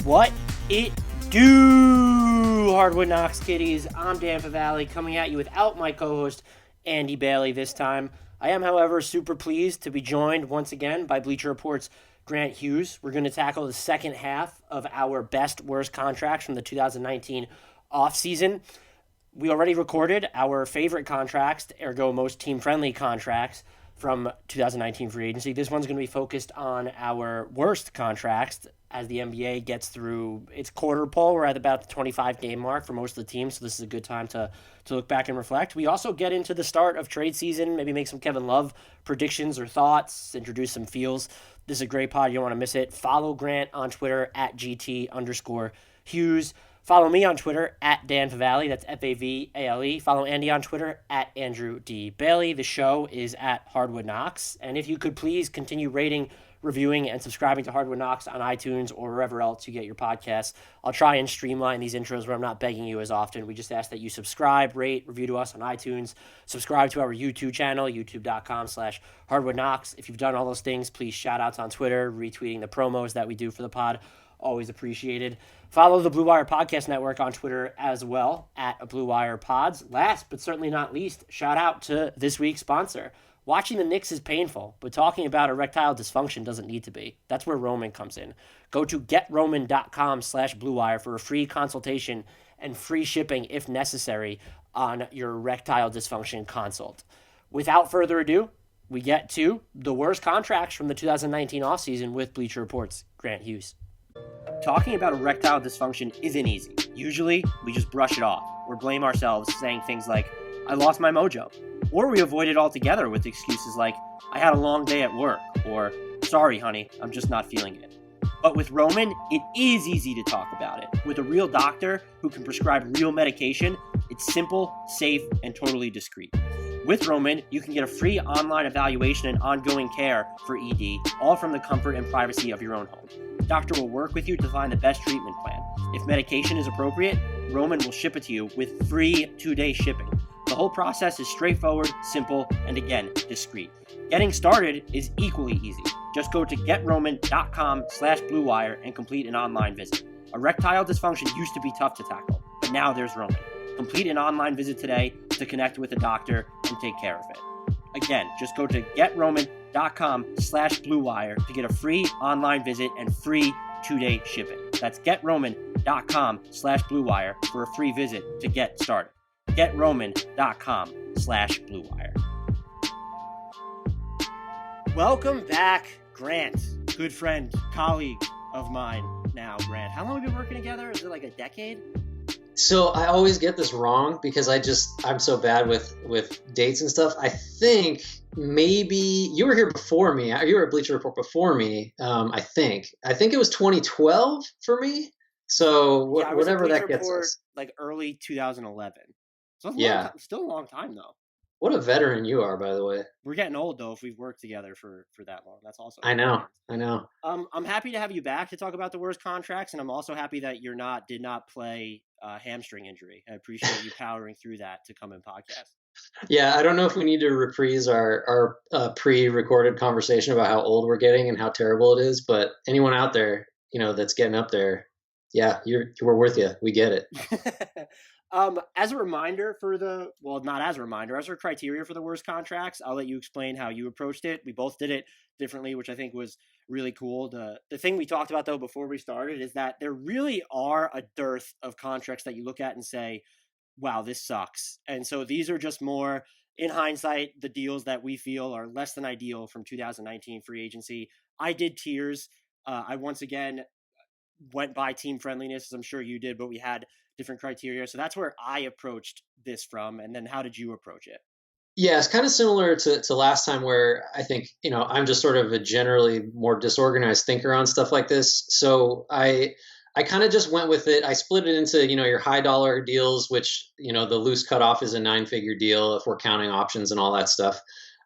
What it do, Hardwood Knocks kiddies. I'm Dan Favale coming at you without my co-host Andy Bailey this time. I am, however, super pleased to be joined once again by Bleacher Report's Grant Hughes. We're going to tackle the second half of our best worst contracts from the 2019 offseason. We already recorded our favorite contracts, ergo most team-friendly contracts from 2019 free agency. This one's going to be focused on our worst contracts as the NBA gets through its quarter poll. We're at about the 25-game mark for most of the teams, so this is a good time to look back and reflect. We also get into the start of trade season, maybe make some Kevin Love predictions or thoughts, introduce some feels. This is a great pod. You don't want to miss it. Follow Grant on Twitter at GT_Hughes. Follow me on Twitter at Dan Favale. That's Favale. Follow Andy on Twitter at Andrew D. Bailey. The show is at Hardwood Knocks. And if you could please continue rating, reviewing, and subscribing to Hardwood Knocks on iTunes or wherever else you get your podcasts. I'll try and streamline these intros where I'm not begging you as often. We just ask that you subscribe, rate, review to us on iTunes. Subscribe to our YouTube channel, youtube.com/Hardwood Knocks. If you've done all those things, please shout outs on Twitter, retweeting the promos that we do for the pod. Always appreciated. Follow the Blue Wire Podcast Network on Twitter as well, at Blue Wire Pods. Last but certainly not least, shout out to this week's sponsor. Watching the Knicks is painful, but talking about erectile dysfunction doesn't need to be. That's where Roman comes in. Go to getroman.com/bluewire for a free consultation and free shipping if necessary on your erectile dysfunction consult. Without further ado, we get to the worst contracts from the 2019 offseason with Bleacher Report's Grant Hughes. Talking about erectile dysfunction isn't easy. Usually, we just brush it off or blame ourselves, saying things like, I lost my mojo. Or we avoid it altogether with excuses like, I had a long day at work, or, sorry, honey, I'm just not feeling it. But with Roman, it is easy to talk about it. With a real doctor who can prescribe real medication, it's simple, safe, and totally discreet. With Roman, you can get a free online evaluation and ongoing care for ED, all from the comfort and privacy of your own home. The doctor will work with you to find the best treatment plan. If medication is appropriate, Roman will ship it to you with free 2-day shipping. The whole process is straightforward, simple, and again, discreet. Getting started is equally easy. Just go to getroman.com/bluewire and complete an online visit. Erectile dysfunction used to be tough to tackle, but now there's Roman. Complete an online visit today to connect with a doctor and take care of it. Again, just go to getroman.com/bluewire to get a free online visit and free 2-day shipping. That's getroman.com/bluewire for a free visit to get started. getroman.com/bluewire. Welcome back, Grant. Good friend, colleague of mine now, Grant. How long have we been working together? Is it like a decade? So I always get this wrong because I'm so bad with dates and stuff. I think maybe you were here before me. You were at Bleacher Report before me. I think it was 2012 for me. So whatever that gets us. Like early 2011. So still a long time though. What a veteran you are, by the way. We're getting old though if we've worked together for that long. That's also I know. I'm happy to have you back to talk about the worst contracts, and I'm also happy that did not play hamstring injury. I appreciate you powering through that to come in podcast. Yeah, I don't know if we need to reprise our pre-recorded conversation about how old we're getting and how terrible it is, but anyone out there, that's getting up there, yeah, we're with you. We get it. As a reminder as our criteria for the worst contracts, I'll let you explain how you approached it. We both did it differently, which I think was really cool. The thing we talked about though before we started is that there really are a dearth of contracts that you look at and say, wow, this sucks. And so these are just more, in hindsight, the deals that we feel are less than ideal from 2019 free agency. I did tiers. I once again went by team friendliness, as I'm sure you did, but we had different criteria. So that's where I approached this from. And then how did you approach it? Yeah, it's kind of similar to last time where I think, I'm just sort of a generally more disorganized thinker on stuff like this. So I kind of just went with it. I split it into, your high dollar deals, which, the loose cutoff is a 9-figure deal if we're counting options and all that stuff.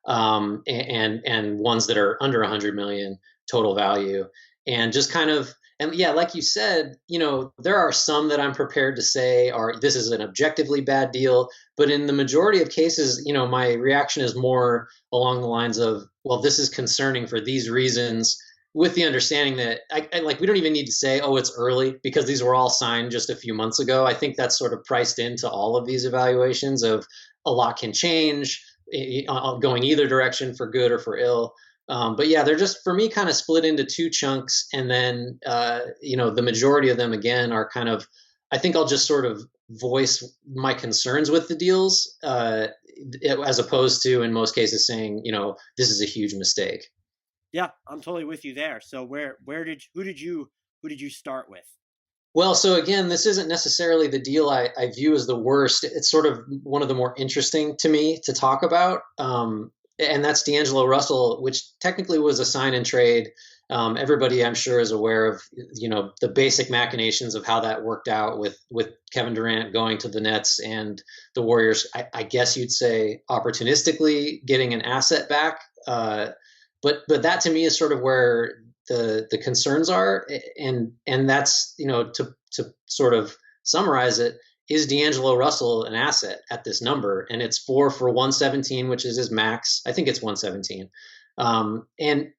And ones that are under 100 million total value. And just kind of, and yeah, like you said, there are some that I'm prepared to say this is an objectively bad deal. But in the majority of cases, my reaction is more along the lines of, well, this is concerning for these reasons. with the understanding that like we don't even need to say, oh, it's early because these were all signed just a few months ago. I think that's sort of priced into all of these evaluations of a lot can change going either direction for good or for ill. But yeah, they're just for me kind of split into two chunks, and then the majority of them again are kind of. I think I'll just sort of voice my concerns with the deals, as opposed to in most cases saying, this is a huge mistake. Yeah, I'm totally with you there. So where did who did you start with? Well, so again, this isn't necessarily the deal I view as the worst. It's sort of one of the more interesting to me to talk about. And that's D'Angelo Russell, which technically was a sign and trade. Everybody, I'm sure, is aware of the basic machinations of how that worked out with Kevin Durant going to the Nets and the Warriors. I guess you'd say opportunistically getting an asset back. But that to me is sort of where the concerns are, and that's to sort of summarize it, is D'Angelo Russell an asset at this number? And it's 4 for 117, which is his max. I think it's 117. And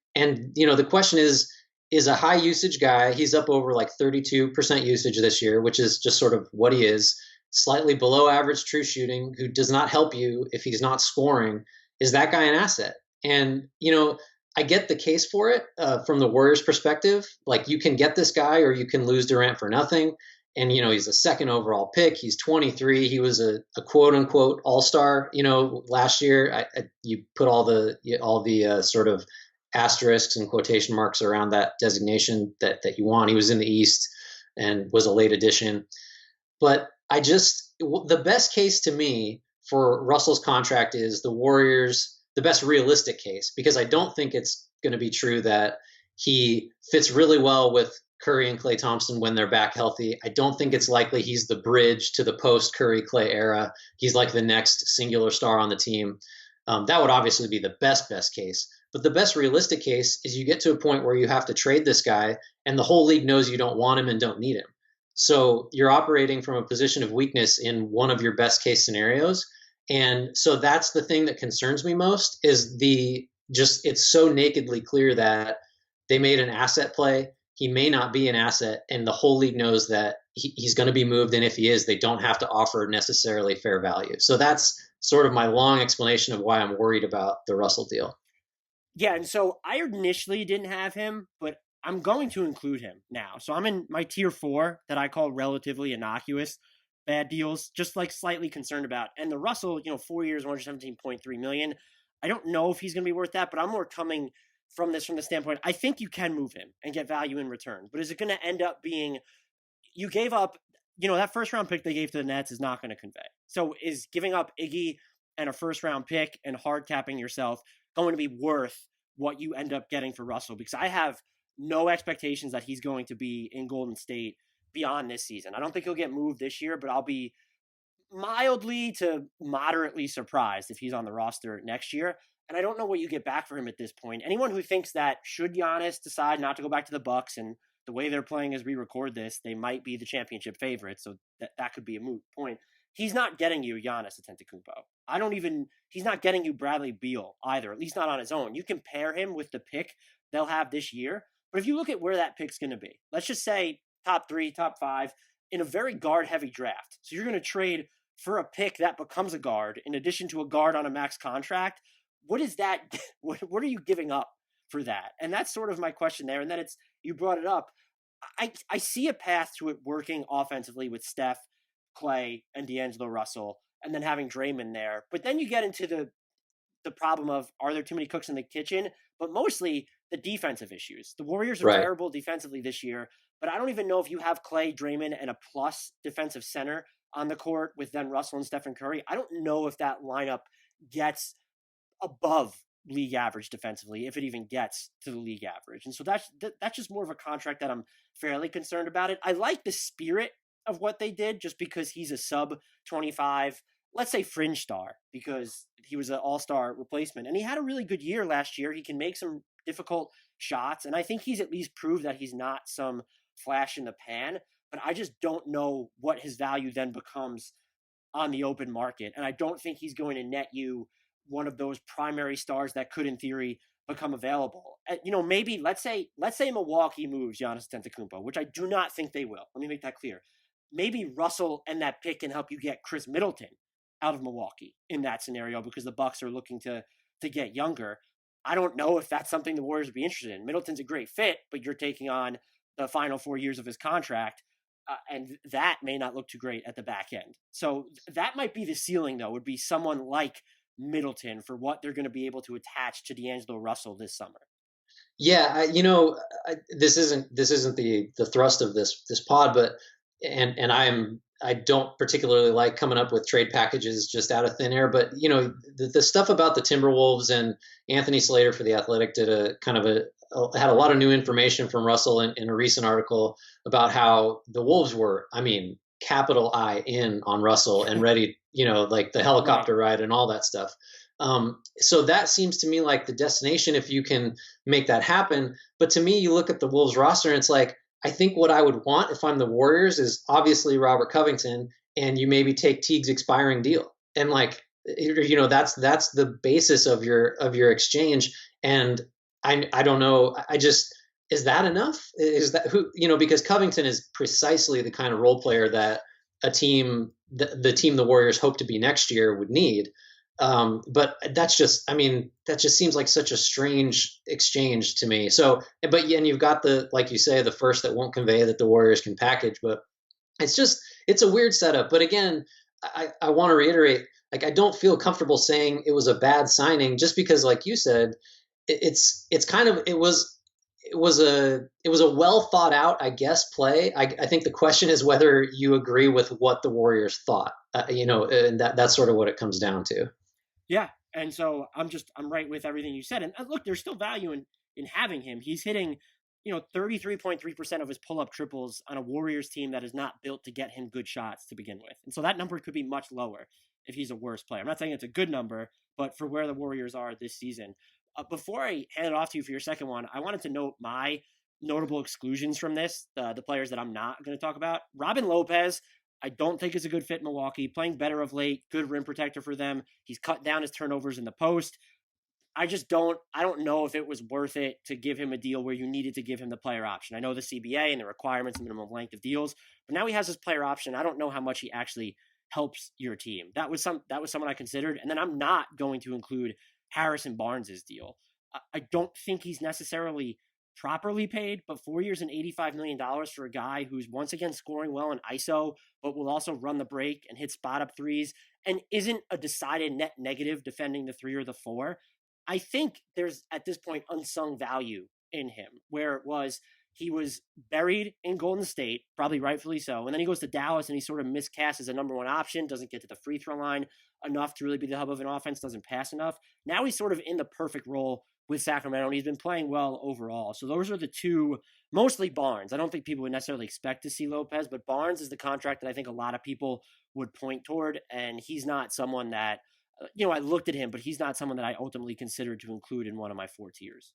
the question is a high usage guy. He's up over like 32% usage this year, which is just sort of what he is. Slightly below average true shooting, who does not help you if he's not scoring. Is that guy an asset? And I get the case for it from the Warriors' perspective. Like, you can get this guy or you can lose Durant for nothing. And, he's a second overall pick. He's 23. He was a quote unquote all-star, last year. You put all the sort of asterisks and quotation marks around that designation that you want. He was in the East and was a late addition. But the best case to me for Russell's contract is the Warriors, the best realistic case, because I don't think it's going to be true that he fits really well with Curry and Klay Thompson when they're back healthy. I don't think it's likely he's the bridge to the post Curry Klay era. He's like the next singular star on the team. That would obviously be the best case. But the best realistic case is you get to a point where you have to trade this guy and the whole league knows you don't want him and don't need him. So you're operating from a position of weakness in one of your best case scenarios. And so that's the thing that concerns me most is it's so nakedly clear that they made an asset play. He may not be an asset, and the whole league knows that he's going to be moved. And if he is, they don't have to offer necessarily fair value. So that's sort of my long explanation of why I'm worried about the Russell deal. Yeah, and so I initially didn't have him, but I'm going to include him now. So I'm in my tier 4 that I call relatively innocuous bad deals, just like slightly concerned about. And the Russell, 4 years, 117.3 million. I don't know if he's going to be worth that, but I'm more coming from the standpoint, I think you can move him and get value in return. But is it going to end up being you gave up, that first round pick they gave to the Nets is not going to convey. So is giving up Iggy and a first round pick and hard capping yourself going to be worth what you end up getting for Russell? Because I have no expectations that he's going to be in Golden State beyond this season. I don't think he'll get moved this year, but I'll be mildly to moderately surprised if he's on the roster next year. And I don't know what you get back for him at this point. Anyone who thinks that should Giannis decide not to go back to the Bucks, and the way they're playing as we record this, they might be the championship favorite, so that could be a moot point. He's not getting you Giannis Antetokounmpo. He's not getting you Bradley Beal either, at least not on his own. You can pair him with the pick they'll have this year, but if you look at where that pick's going to be, let's just say top 3, top 5 in a very guard-heavy draft. So you're going to trade for a pick that becomes a guard in addition to a guard on a max contract. What is that? What are you giving up for that? And that's sort of my question there. And then you brought it up. I see a path to it working offensively with Steph, Clay, and D'Angelo Russell, and then having Draymond there. But then you get into the problem of, are there too many cooks in the kitchen? But mostly the defensive issues. The Warriors are Right. terrible defensively this year, but I don't even know if you have Clay, Draymond, and a plus defensive center on the court with then Russell and Stephen Curry. I don't know if that lineup gets above league average defensively, if it even gets to the league average. And so that's just more of a contract that I'm fairly concerned about it. I like the spirit of what they did just because he's a sub 25, let's say fringe star, because he was an all-star replacement. And he had a really good year last year. He can make some difficult shots. And I think he's at least proved that he's not some flash in the pan, but I just don't know what his value then becomes on the open market. And I don't think he's going to net you one of those primary stars that could, in theory, become available. Maybe let's say Milwaukee moves Giannis Antetokounmpo, which I do not think they will. Let me make that clear. Maybe Russell and that pick can help you get Chris Middleton out of Milwaukee in that scenario because the Bucks are looking to get younger. I don't know if that's something the Warriors would be interested in. Middleton's a great fit, but you're taking on the final 4 years of his contract, and that may not look too great at the back end. So that might be the ceiling, though, would be someone like Middleton for what they're going to be able to attach to D'Angelo Russell this summer. Yeah, this isn't the thrust of this pod, but and I don't particularly like coming up with trade packages just out of thin air, but the stuff about the Timberwolves and Anthony Slater for the Athletic did a kind of had a lot of new information from Russell in a recent article about how the Wolves were, I mean, capital I in on Russell and ready, like the Right. helicopter ride and all that stuff. So that seems to me like the destination if you can make that happen. But to me, you look at the Wolves roster and it's like, I think what I would want if I'm the Warriors is obviously Robert Covington, and you maybe take Teague's expiring deal, and like that's the basis of your exchange. And I don't know, I just is that enough? Is that who because Covington is precisely the kind of role player that the team the Warriors hope to be next year would need. But that's just, I mean, that just seems like such a strange exchange to me. So, but yeah, and you've got like you say, the first that won't convey that the Warriors can package, but it's a weird setup. But again, I want to reiterate, like, I don't feel comfortable saying it was a bad signing just because, like you said, it's kind of, it was a well thought out, I guess, play. I think the question is whether you agree with what the Warriors thought, and that's sort of what it comes down to. Yeah. And so I'm right with everything you said. And look, there's still value in having him. He's hitting, 33.3% of his pull-up triples on a Warriors team that is not built to get him good shots to begin with. And so that number could be much lower if he's a worse player. I'm not saying it's a good number, but for where the Warriors are this season. Before I hand it off to you for your second one, I wanted to note my notable exclusions from this, the players that I'm not going to talk about. Robin Lopez, I don't think is a good fit in Milwaukee. Playing better of late, good rim protector for them. He's cut down his turnovers in the post. I don't know if it was worth it to give him a deal where you needed to give him the player option. I know the CBA and the requirements, the minimum length of deals, but now he has his player option. I don't know how much he actually helps your team. That was someone I considered. And then I'm not going to include Harrison Barnes's deal. I don't think he's necessarily properly paid, but 4 years and $85 million for a guy who's once again scoring well in ISO, but will also run the break and hit spot up threes and isn't a decided net negative defending the three or the four. I think there's at this point unsung value in him, where it was he was buried in Golden State, probably rightfully so, and then he goes to Dallas and he sort of miscast as a number one option, doesn't get to the free throw line enough to really be the hub of an offense, doesn't pass enough. Now he's sort of in the perfect role with Sacramento, and he's been playing well overall. So those are the two, mostly Barnes. I don't think people would necessarily expect to see Lopez, but Barnes is the contract that I think a lot of people would point toward, and he's not someone that I looked at him, but he's not someone that I ultimately considered to include in one of my four tiers.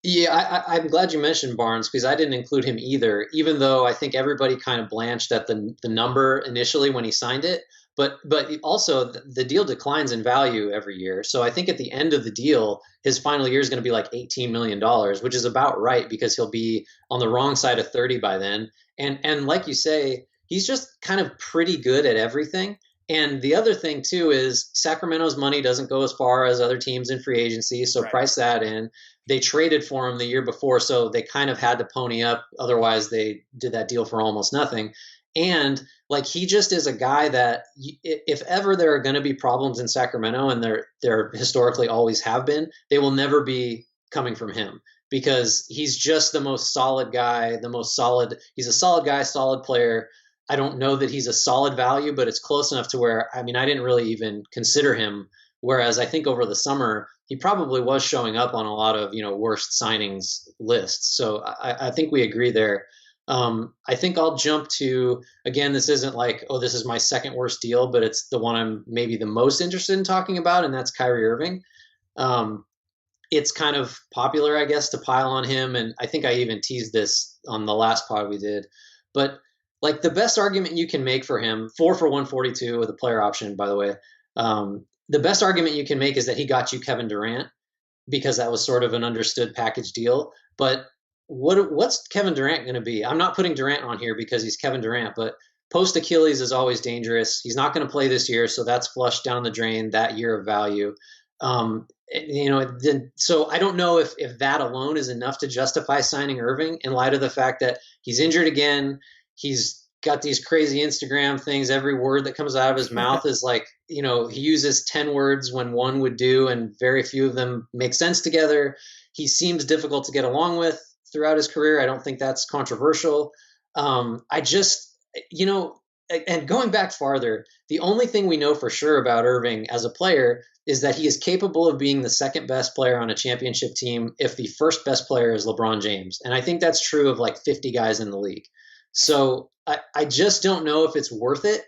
Yeah, I'm glad you mentioned Barnes because I didn't include him either, even though I think everybody kind of blanched at the number initially when he signed it. But also the deal declines in value every year. So I think at the end of the deal, his final year is going to be like $18 million, which is about right because he'll be on the wrong side of 30 by then. And like you say, he's just kind of pretty good at everything. And the other thing too is Sacramento's money doesn't go as far as other teams in free agency, so Right. price that in. They traded for him the year before, so they kind of had to pony up. Otherwise, they did that deal for almost nothing. And like he just is a guy that if ever there are going to be problems in Sacramento, and there historically always have been, they will never be coming from him because he's just the most solid guy, the most solid. He's a solid guy, solid player. I don't know that he's a solid value, but it's close enough to where, I mean, I didn't really even consider him. Whereas I think over the summer, he probably was showing up on a lot of, worst signings lists. So I think we agree there. I think I'll jump to, again, this isn't like, oh, this is my second worst deal, but it's the one I'm maybe the most interested in talking about, and that's Kyrie Irving. Um, it's kind of popular, I guess, to pile on him. And I think I even teased this on the last pod we did. But like the best argument you can make for him, 4 for 142 with a player option, by the way. The best argument you can make is that he got you Kevin Durant. because that was sort of an understood package deal. But what's Kevin Durant going to be? I'm not putting Durant on here because he's Kevin Durant, but post Achilles is always dangerous. He's not going to play this year, so that's flushed down the drain that year of value. So I don't know if that alone is enough to justify signing Irving in light of the fact that he's injured again. He's got these crazy Instagram things. Every word that comes out of his mouth is like, he uses 10 words when one would do, and very few of them make sense together. He seems difficult to get along with throughout his career. I don't think that's controversial. I just, and going back farther, the only thing we know for sure about Irving as a player is that he is capable of being the second best player on a championship team if the first best player is LeBron James. And I think that's true of like 50 guys in the league. So I just don't know if it's worth it,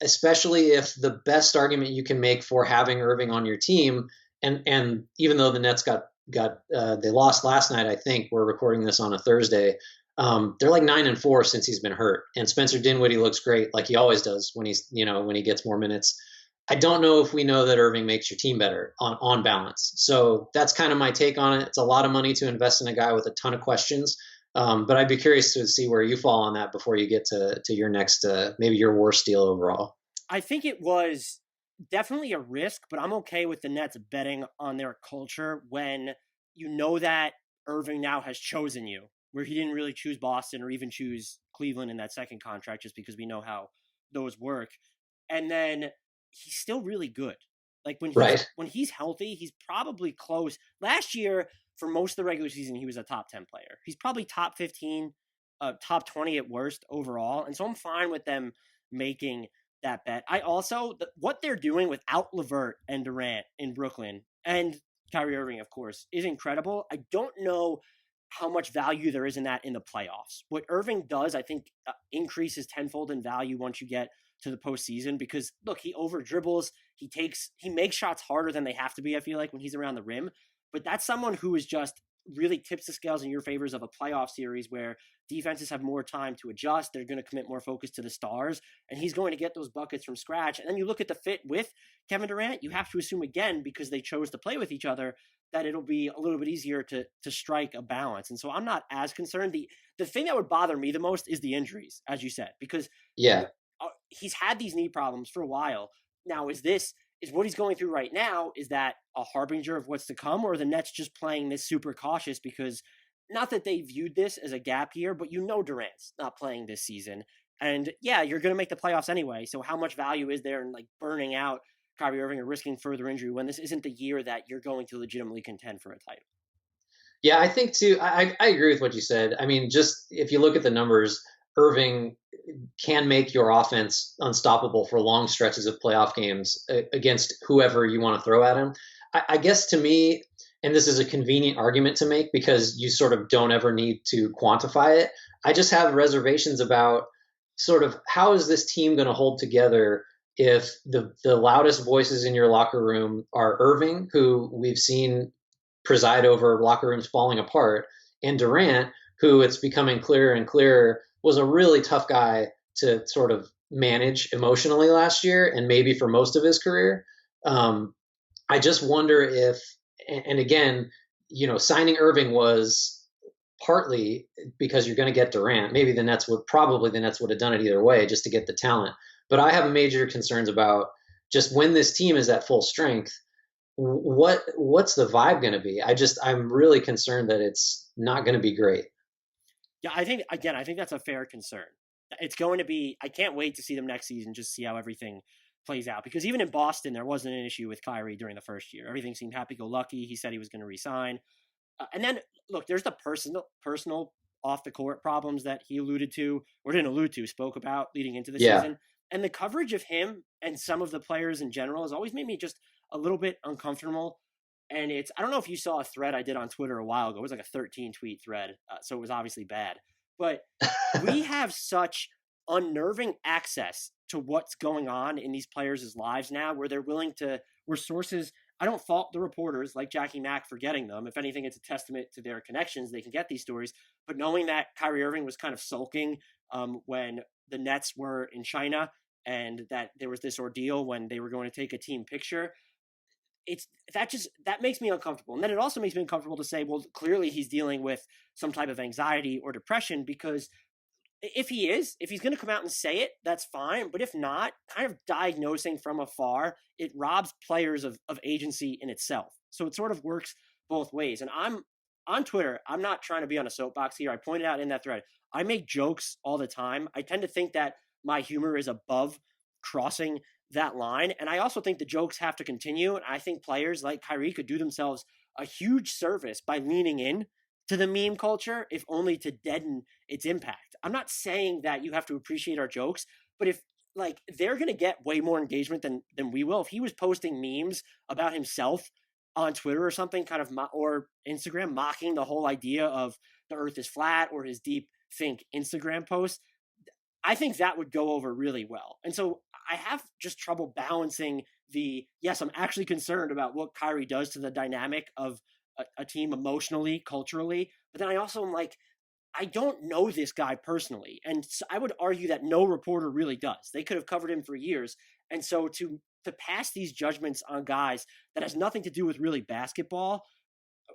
especially if the best argument you can make for having Irving on your team, and even though the Nets they lost last night, I think we're recording this on a Thursday. They're like 9-4 since he's been hurt, and Spencer Dinwiddie looks great, like he always does when he gets more minutes. I don't know if we know that Irving makes your team better on balance. So that's kind of my take on it. It's a lot of money to invest in a guy with a ton of questions. But I'd be curious to see where you fall on that before you get to your next, maybe your worst deal overall. I think it was definitely a risk, but I'm okay with the Nets betting on their culture when you know that Irving now has chosen you, where he didn't really choose Boston or even choose Cleveland in that second contract just because we know how those work. And then he's still really good. Like Right. when he's healthy, he's probably close. Last year, for most of the regular season, he was a top 10 player. He's probably top 15, top 20 at worst overall. And so I'm fine with them making that bet. I also, what they're doing without LeVert and Durant in Brooklyn and Kyrie Irving, of course, is incredible. I don't know how much value there is in that in the playoffs. What Irving does, I think, increases tenfold in value once you get to the postseason because look, he over dribbles, he makes shots harder than they have to be. I feel like when he's around the rim, but that's someone who is just really tips the scales in your favors of a playoff series where defenses have more time to adjust. They're going to commit more focus to the stars, and he's going to get those buckets from scratch. And then you look at the fit with Kevin Durant, you have to assume again, because they chose to play with each other, that it'll be a little bit easier to strike a balance. And so I'm not as concerned. The thing that would bother me the most is the injuries, as you said, because Yeah. he's had these knee problems for a while. Now, is what he's going through right now, is that a harbinger of what's to come, or the Nets just playing this super cautious because not that they viewed this as a gap year, but Durant's not playing this season. And yeah, you're going to make the playoffs anyway. So how much value is there in like burning out Kyrie Irving or risking further injury when this isn't the year that you're going to legitimately contend for a title? Yeah, I think too. I agree with what you said. I mean, just if you look at the numbers, Irving can make your offense unstoppable for long stretches of playoff games against whoever you want to throw at him. I guess to me, and this is a convenient argument to make because you sort of don't ever need to quantify it. I just have reservations about sort of how is this team going to hold together if the loudest voices in your locker room are Irving, who we've seen preside over locker rooms falling apart, and Durant, who it's becoming clearer and clearer was a really tough guy to sort of manage emotionally last year and maybe for most of his career. I just wonder if, and again, signing Irving was partly because you're going to get Durant. Maybe the Nets would have done it either way just to get the talent. But I have major concerns about just when this team is at full strength, what's the vibe going to be? I'm really concerned that it's not going to be great. Yeah, I think that's a fair concern. It's going to be. I can't wait to see them next season, just see how everything plays out. Because even in Boston, there wasn't an issue with Kyrie during the first year. Everything seemed happy-go-lucky. He said he was going to resign, and then look, there's the personal off the court problems that he alluded to or didn't allude to, spoke about leading into the Yeah. season, and the coverage of him and some of the players in general has always made me just a little bit uncomfortable. And I don't know if you saw a thread I did on Twitter a while ago. It was like a 13 tweet thread, so it was obviously bad. But we have such unnerving access to what's going on in these players' lives now, where where sources, I don't fault the reporters like Jackie Mack for getting them. If anything, it's a testament to their connections. They can get these stories. But knowing that Kyrie Irving was kind of sulking when the Nets were in China and that there was this ordeal when they were going to take a team picture, it's that makes me uncomfortable. And then it also makes me uncomfortable to say, well, clearly he's dealing with some type of anxiety or depression, because if he's going to come out and say it, that's fine. But if not, kind of diagnosing from afar, it robs players of agency in itself. So it sort of works both ways. And I'm on Twitter. I'm not trying to be on a soapbox here. I pointed out in that thread, I make jokes all the time. I tend to think that my humor is above crossing that line. And I also think the jokes have to continue. And I think players like Kyrie could do themselves a huge service by leaning in to the meme culture, if only to deaden its impact. I'm not saying that you have to appreciate our jokes, but if like they're going to get way more engagement than we will. If he was posting memes about himself on Twitter or something, kind of or Instagram, mocking the whole idea of the Earth is flat, or his deep think Instagram post, I think that would go over really well. And so I have just trouble balancing yes, I'm actually concerned about what Kyrie does to the dynamic of a team emotionally, culturally, but then I also am like, I don't know this guy personally. And so I would argue that no reporter really does. They could have covered him for years. And so to pass these judgments on guys that has nothing to do with really basketball,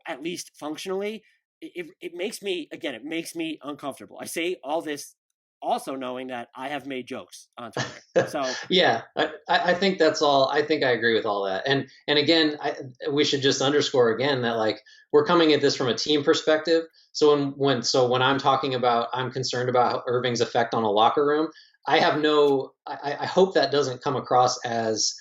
at least functionally, it makes me, again, it makes me uncomfortable. I say all this also knowing that I have made jokes on Twitter. So yeah, I think that's all. I think I agree with all that. And again, we should just underscore again that like we're coming at this from a team perspective. So when I'm talking about, I'm concerned about Irving's effect on a locker room. I have no. I hope that doesn't come across as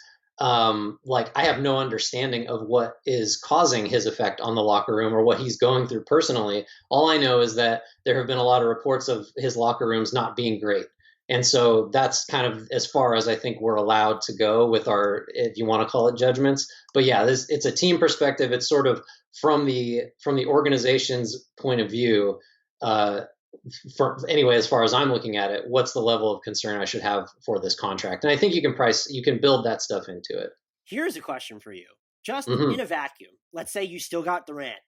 like I have no understanding of what is causing his effect on the locker room or what he's going through personally. All I know is that there have been a lot of reports of his locker rooms not being great. And so that's kind of as far as I think we're allowed to go with our, if you want to call it judgments. But yeah, it's a team perspective. It's sort of from the organization's point of view. Anyway, as far as I'm looking at it, what's the level of concern I should have for this contract? And I think you can build that stuff into it. Here's a question for you. Just Mm-hmm. in a vacuum, let's say you still got Durant,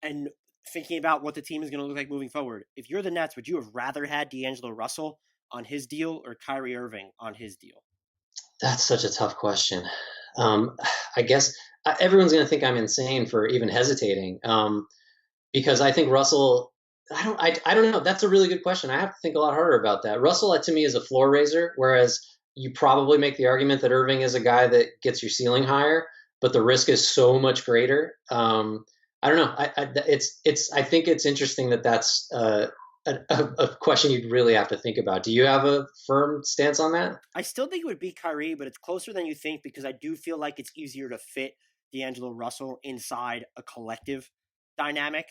and thinking about what the team is going to look like moving forward. If you're the Nets, would you have rather had D'Angelo Russell on his deal or Kyrie Irving on his deal? That's such a tough question. Um, I guess everyone's going to think I'm insane for even hesitating, because I think Russell. I don't know. That's a really good question. I have to think a lot harder about that. Russell, to me, is a floor raiser, whereas you probably make the argument that Irving is a guy that gets your ceiling higher, but the risk is so much greater. I don't know. I think it's interesting that that's a question you'd really have to think about. Do you have a firm stance on that? I still think it would be Kyrie, but it's closer than you think, because I do feel like it's easier to fit D'Angelo Russell inside a collective dynamic.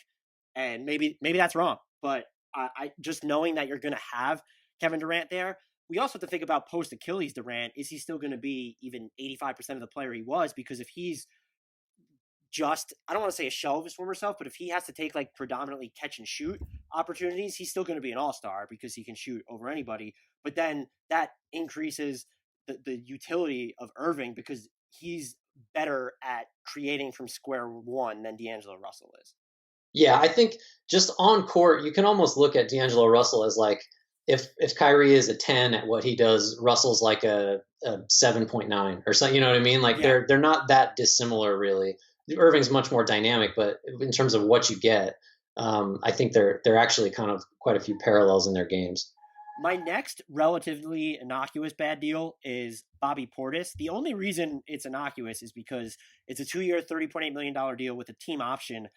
And maybe that's wrong, but I just knowing that you're going to have Kevin Durant there. We also have to think about post Achilles Durant. Is he still going to be even 85% of the player he was? Because if he's just, I don't want to say a shell of his former self, but if he has to take like predominantly catch and shoot opportunities, he's still going to be an all-star because he can shoot over anybody. But then that increases the utility of Irving, because he's better at creating from square one than D'Angelo Russell is. Yeah, I think just on court, you can almost look at D'Angelo Russell as like if Kyrie is a 10 at what he does, Russell's like a 7.9 or something. You know what I mean? Like Yeah. they're not that dissimilar, really. Irving's much more dynamic, but in terms of what you get, I think they're actually kind of quite a few parallels in their games. My next relatively innocuous bad deal is Bobby Portis. The only reason it's innocuous is because it's a 2-year, $30.8 million deal with a team option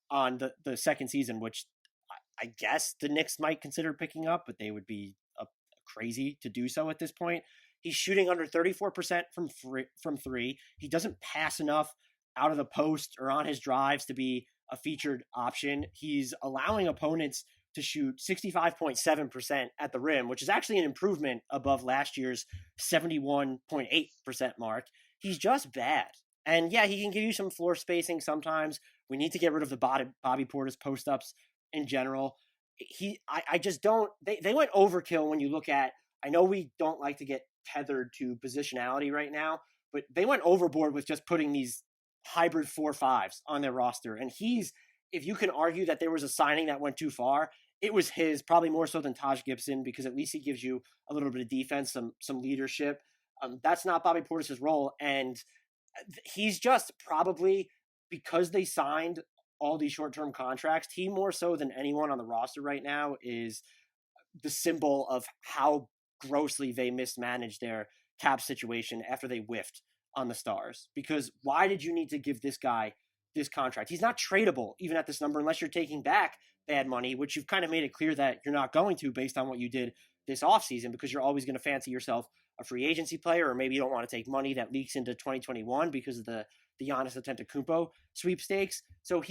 on the second season, which I guess the Knicks might consider picking up, but they would be crazy to do so at this point. He's shooting under 34% from three. He doesn't pass enough out of the post or on his drives to be a featured option. He's allowing opponents to shoot 65.7% at the rim, which is actually an improvement above last year's 71.8% mark. He's just bad. And yeah, he can give you some floor spacing sometimes. We need to get rid of the Bobby Portis post-ups in general. I just don't, they went overkill when you look at, I know we don't like to get tethered to positionality right now, but they went overboard with just putting these hybrid 4-5s on their roster. And if you can argue that there was a signing that went too far, it was his, probably more so than Taj Gibson, because at least he gives you a little bit of defense, some leadership. That's not Bobby Portis' role. And He's just probably, because they signed all these short-term contracts, he more so than anyone on the roster right now is the symbol of how grossly they mismanaged their cap situation after they whiffed on the Stars. Because why did you need to give this guy this contract? He's not tradable even at this number unless you're taking back bad money, which you've kind of made it clear that you're not going to based on what you did this offseason, because you're always going to fancy yourself a free agency player, or maybe you don't want to take money that leaks into 2021 because of the Giannis Antetokounmpo sweepstakes. So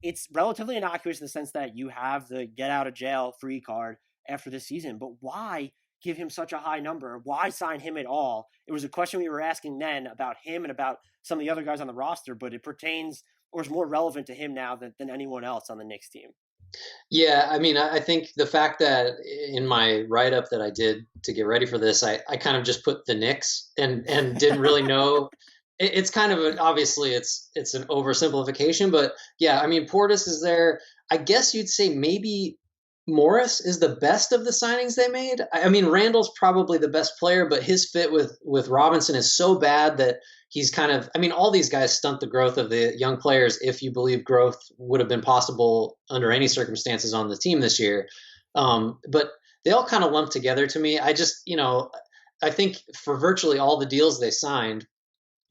it's relatively innocuous in the sense that you have the get out of jail free card after this season. But why give him such a high number? Why sign him at all? It was a question we were asking then about him and about some of the other guys on the roster, but it pertains or is more relevant to him now than anyone else on the Knicks team. Yeah, I mean, I think the fact that in my write up that I did to get ready for this, I kind of just put the Knicks and didn't really know. It's kind of obviously it's an oversimplification, but yeah, I mean, Portis is there. I guess you'd say maybe Morris is the best of the signings they made. I mean, Randall's probably the best player, but his fit with Robinson is so bad that he's kind of, I mean, all these guys stunt the growth of the young players if you believe growth would have been possible under any circumstances on the team this year. But they all kind of lump together to me. I just, I think for virtually all the deals they signed,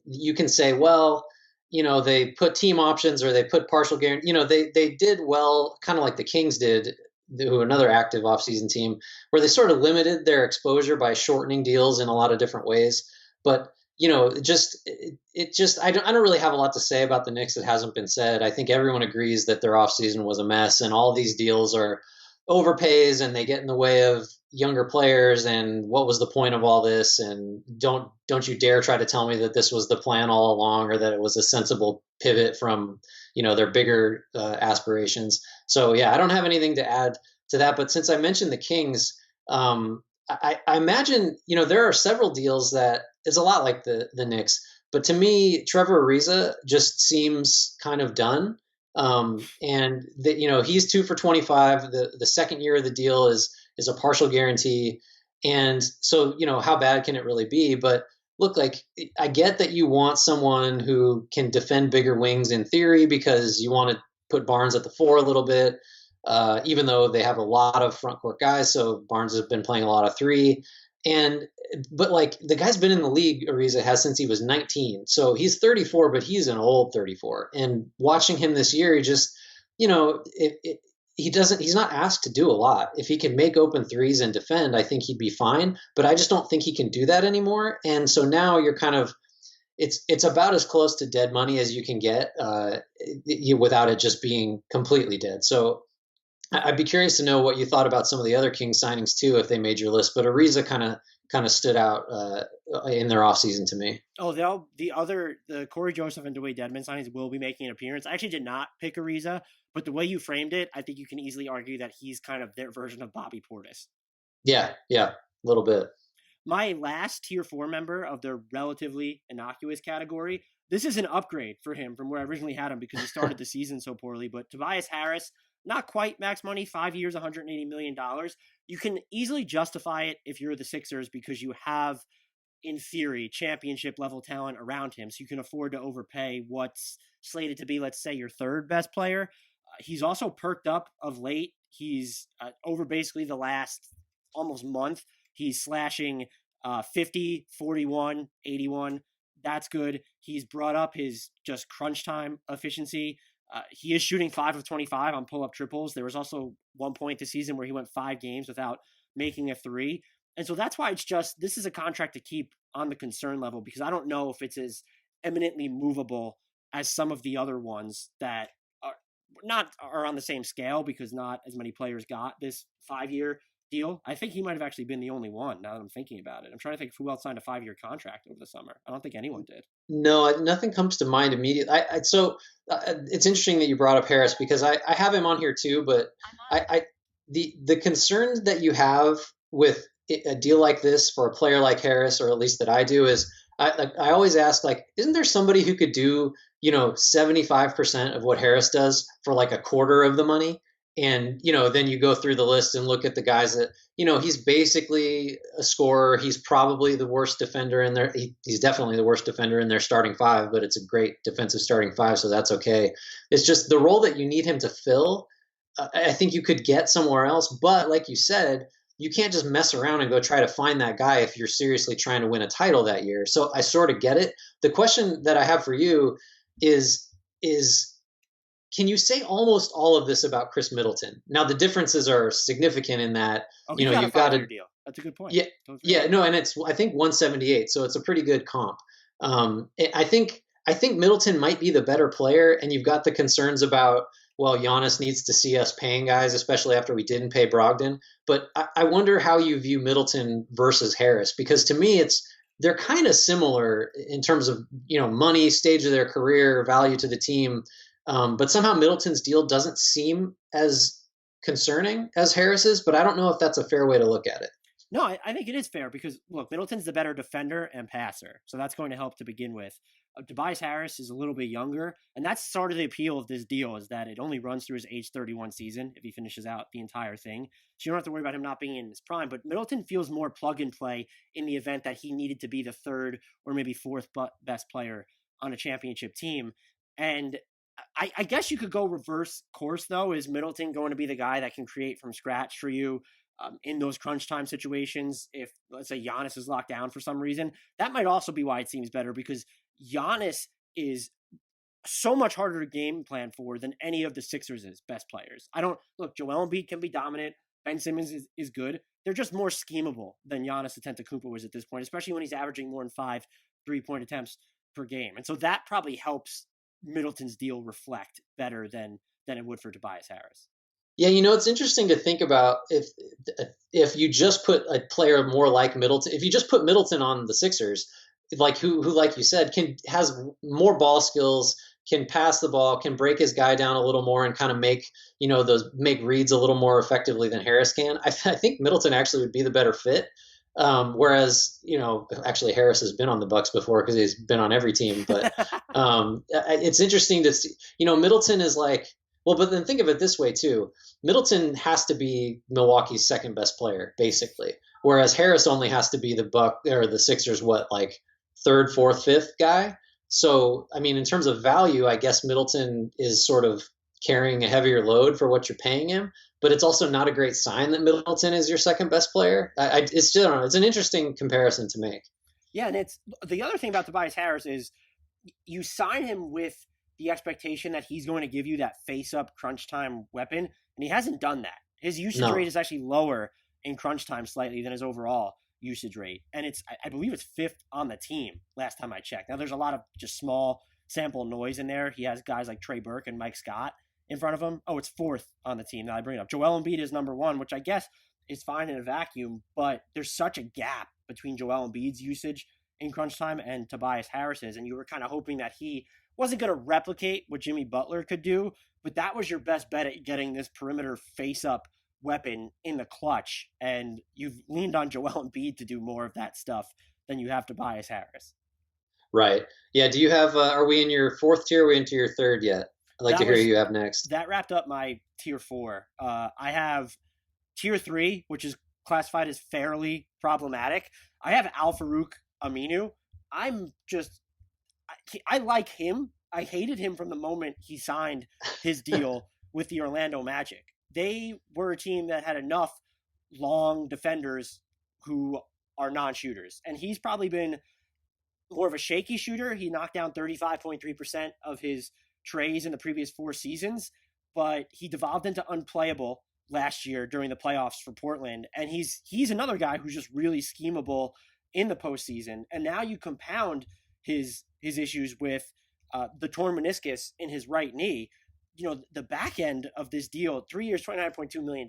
you can say, well, they put team options or they put partial guarantee. They did well, kind of like the Kings did, who another active offseason team, where they sort of limited their exposure by shortening deals in a lot of different ways. But I don't really have a lot to say about the Knicks that hasn't been said. I think everyone agrees that their offseason was a mess, and all these deals are overpays and they get in the way of younger players. And what was the point of all this? And don't you dare try to tell me that this was the plan all along, or that it was a sensible pivot from their bigger aspirations. So yeah, I don't have anything to add to that. But since I mentioned the Kings, I imagine there are several deals that is a lot like the Knicks, but to me, Trevor Ariza just seems kind of done. And he's 2 for 25. The second year of the deal is a partial guarantee, and so how bad can it really be? But look, like, I get that you want someone who can defend bigger wings in theory because you want to put Barnes at the 4 a little bit, even though they have a lot of front court guys. So Barnes has been playing a lot of 3. But like, the guy's been in the league, Ariza has, since he was 19. So he's 34, but he's an old 34. And watching him this year, he just, he's not asked to do a lot. If he can make open threes and defend, I think he'd be fine. But I just don't think he can do that anymore. And so now you're kind of, it's about as close to dead money as you can get without it just being completely dead. So I'd be curious to know what you thought about some of the other Kings signings too, if they made your list. But Ariza kind of stood out in their offseason to me. Oh, the Corey Joseph and Dwayne Dedmon signings will be making an appearance. I actually did not pick Ariza, but the way you framed it, I think you can easily argue that he's kind of their version of Bobby Portis. Yeah, a little bit. My last tier 4 member of the relatively innocuous category, this is an upgrade for him from where I originally had him because he started the season so poorly, but Tobias Harris, not quite max money, 5 years, $180 million. You can easily justify it if you're the Sixers because you have, in theory, championship level talent around him. So you can afford to overpay what's slated to be, let's say, your third best player. He's also perked up of late. He's over basically the last almost month. He's slashing 50, 41, 81. That's good. He's brought up his just crunch time efficiency. He is shooting 5 of 25 on pull-up triples. There was also one point this season where he went 5 games without making a 3. And so that's why this is a contract to keep on the concern level, because I don't know if it's as eminently movable as some of the other ones that are on the same scale, because not as many players got this 5-year deal. I think he might have actually been the only one, now that I'm thinking about it. I'm trying to think of who else signed a 5-year contract over the summer. I don't think anyone did. No, nothing comes to mind immediately. It's interesting that you brought up Harris, because I have him on here too, but the concern that you have with a deal like this for a player like Harris, or at least that I do, is I always ask, like, isn't there somebody who could do 75% of what Harris does for like a quarter of the money? And, then you go through the list and look at the guys that, he's basically a scorer. He's probably the worst defender in there. He's definitely the worst defender in their starting five, but it's a great defensive starting five, so that's okay. It's just the role that you need him to fill. I think you could get somewhere else, but like you said, you can't just mess around and go try to find that guy if you're seriously trying to win a title that year. So I sort of get it. The question that I have for you is can you say almost all of this about Chris Middleton? Now the differences are significant in that Okay, he's got a you've got 5-year to deal. That's a good point. yeah no, and it's I think 178, so it's a pretty good comp. I think Middleton might be the better player, and you've got the concerns about Giannis needs to see us paying guys, especially after we didn't pay Brogdon. But I wonder how you view Middleton versus Harris, because to me they're kind of similar in terms of money, stage of their career, value to the team. But somehow Middleton's deal doesn't seem as concerning as Harris's, but I don't know if that's a fair way to look at it. No, I think it is fair because, look, Middleton's the better defender and passer, so that's going to help to begin with. Tobias Harris is a little bit younger, and that's sort of the appeal of this deal is that it only runs through his age 31 season if he finishes out the entire thing. So you don't have to worry about him not being in his prime, but Middleton feels more plug and play in the event that he needed to be the third or maybe fourth best player on a championship team. And I guess you could go reverse course, though. Is Middleton going to be the guy that can create from scratch for you in those crunch time situations? If, let's say, Giannis is locked down for some reason, that might also be why it seems better, because Giannis is so much harder to game plan for than any of the Sixers' best players. Joel Embiid can be dominant. Ben Simmons is good. They're just more schemable than Giannis Antetokounmpo is at this point, especially when he's averaging more than 5 3-point attempts per game. And so that probably helps Middleton's deal reflect better than it would for Tobias Harris. Yeah, it's interesting to think about if you just put a player more like Middleton, if you just put Middleton on the Sixers, like who like you said, has more ball skills, can pass the ball, can break his guy down a little more, and kind of make reads a little more effectively than Harris can. I think Middleton actually would be the better fit. Whereas, actually Harris has been on the Bucks before because he's been on every team. But it's interesting to see. Middleton is like, well, but then think of it this way too. Middleton has to be Milwaukee's second best player, basically. Whereas Harris only has to be the Sixers, like third, fourth, fifth guy. So, I mean, in terms of value, I guess Middleton is sort of carrying a heavier load for what you're paying him, but it's also not a great sign that Middleton is your second best player. It's just, I don't know, it's an interesting comparison to make. Yeah, and it's the other thing about Tobias Harris is you sign him with the expectation that he's going to give you that face-up crunch time weapon, and he hasn't done that. His usage rate is actually lower in crunch time slightly than his overall usage rate, and I believe it's fifth on the team last time I checked. Now there's a lot of just small sample noise in there. He has guys like Trey Burke and Mike Scott in front of him. Oh, it's fourth on the team. Now I bring it up. Joel Embiid is number one, which I guess is fine in a vacuum, but there's such a gap between Joel Embiid's usage in crunch time and Tobias Harris's, and you were kind of hoping that he wasn't going to replicate what Jimmy Butler could do, but that was your best bet at getting this perimeter face-up weapon in the clutch, and you've leaned on Joel Embiid to do more of that stuff than you have Tobias Harris. Right. Yeah. Do you have? Are we in your fourth tier? Or are we into your third yet? I'd like to hear you have next. That wrapped up my tier 4. I have tier 3, which is classified as fairly problematic. I have Al-Farouq Aminu. I like him. I hated him from the moment he signed his deal with the Orlando Magic. They were a team that had enough long defenders who are non-shooters. And he's probably been more of a shaky shooter. He knocked down 35.3% of his trays in the previous 4 seasons, but he devolved into unplayable last year during the playoffs for Portland. And he's another guy who's just really schemable in the postseason. And now you compound his issues with the torn meniscus in his right knee. The back end of this deal, 3 years, $29.2 million,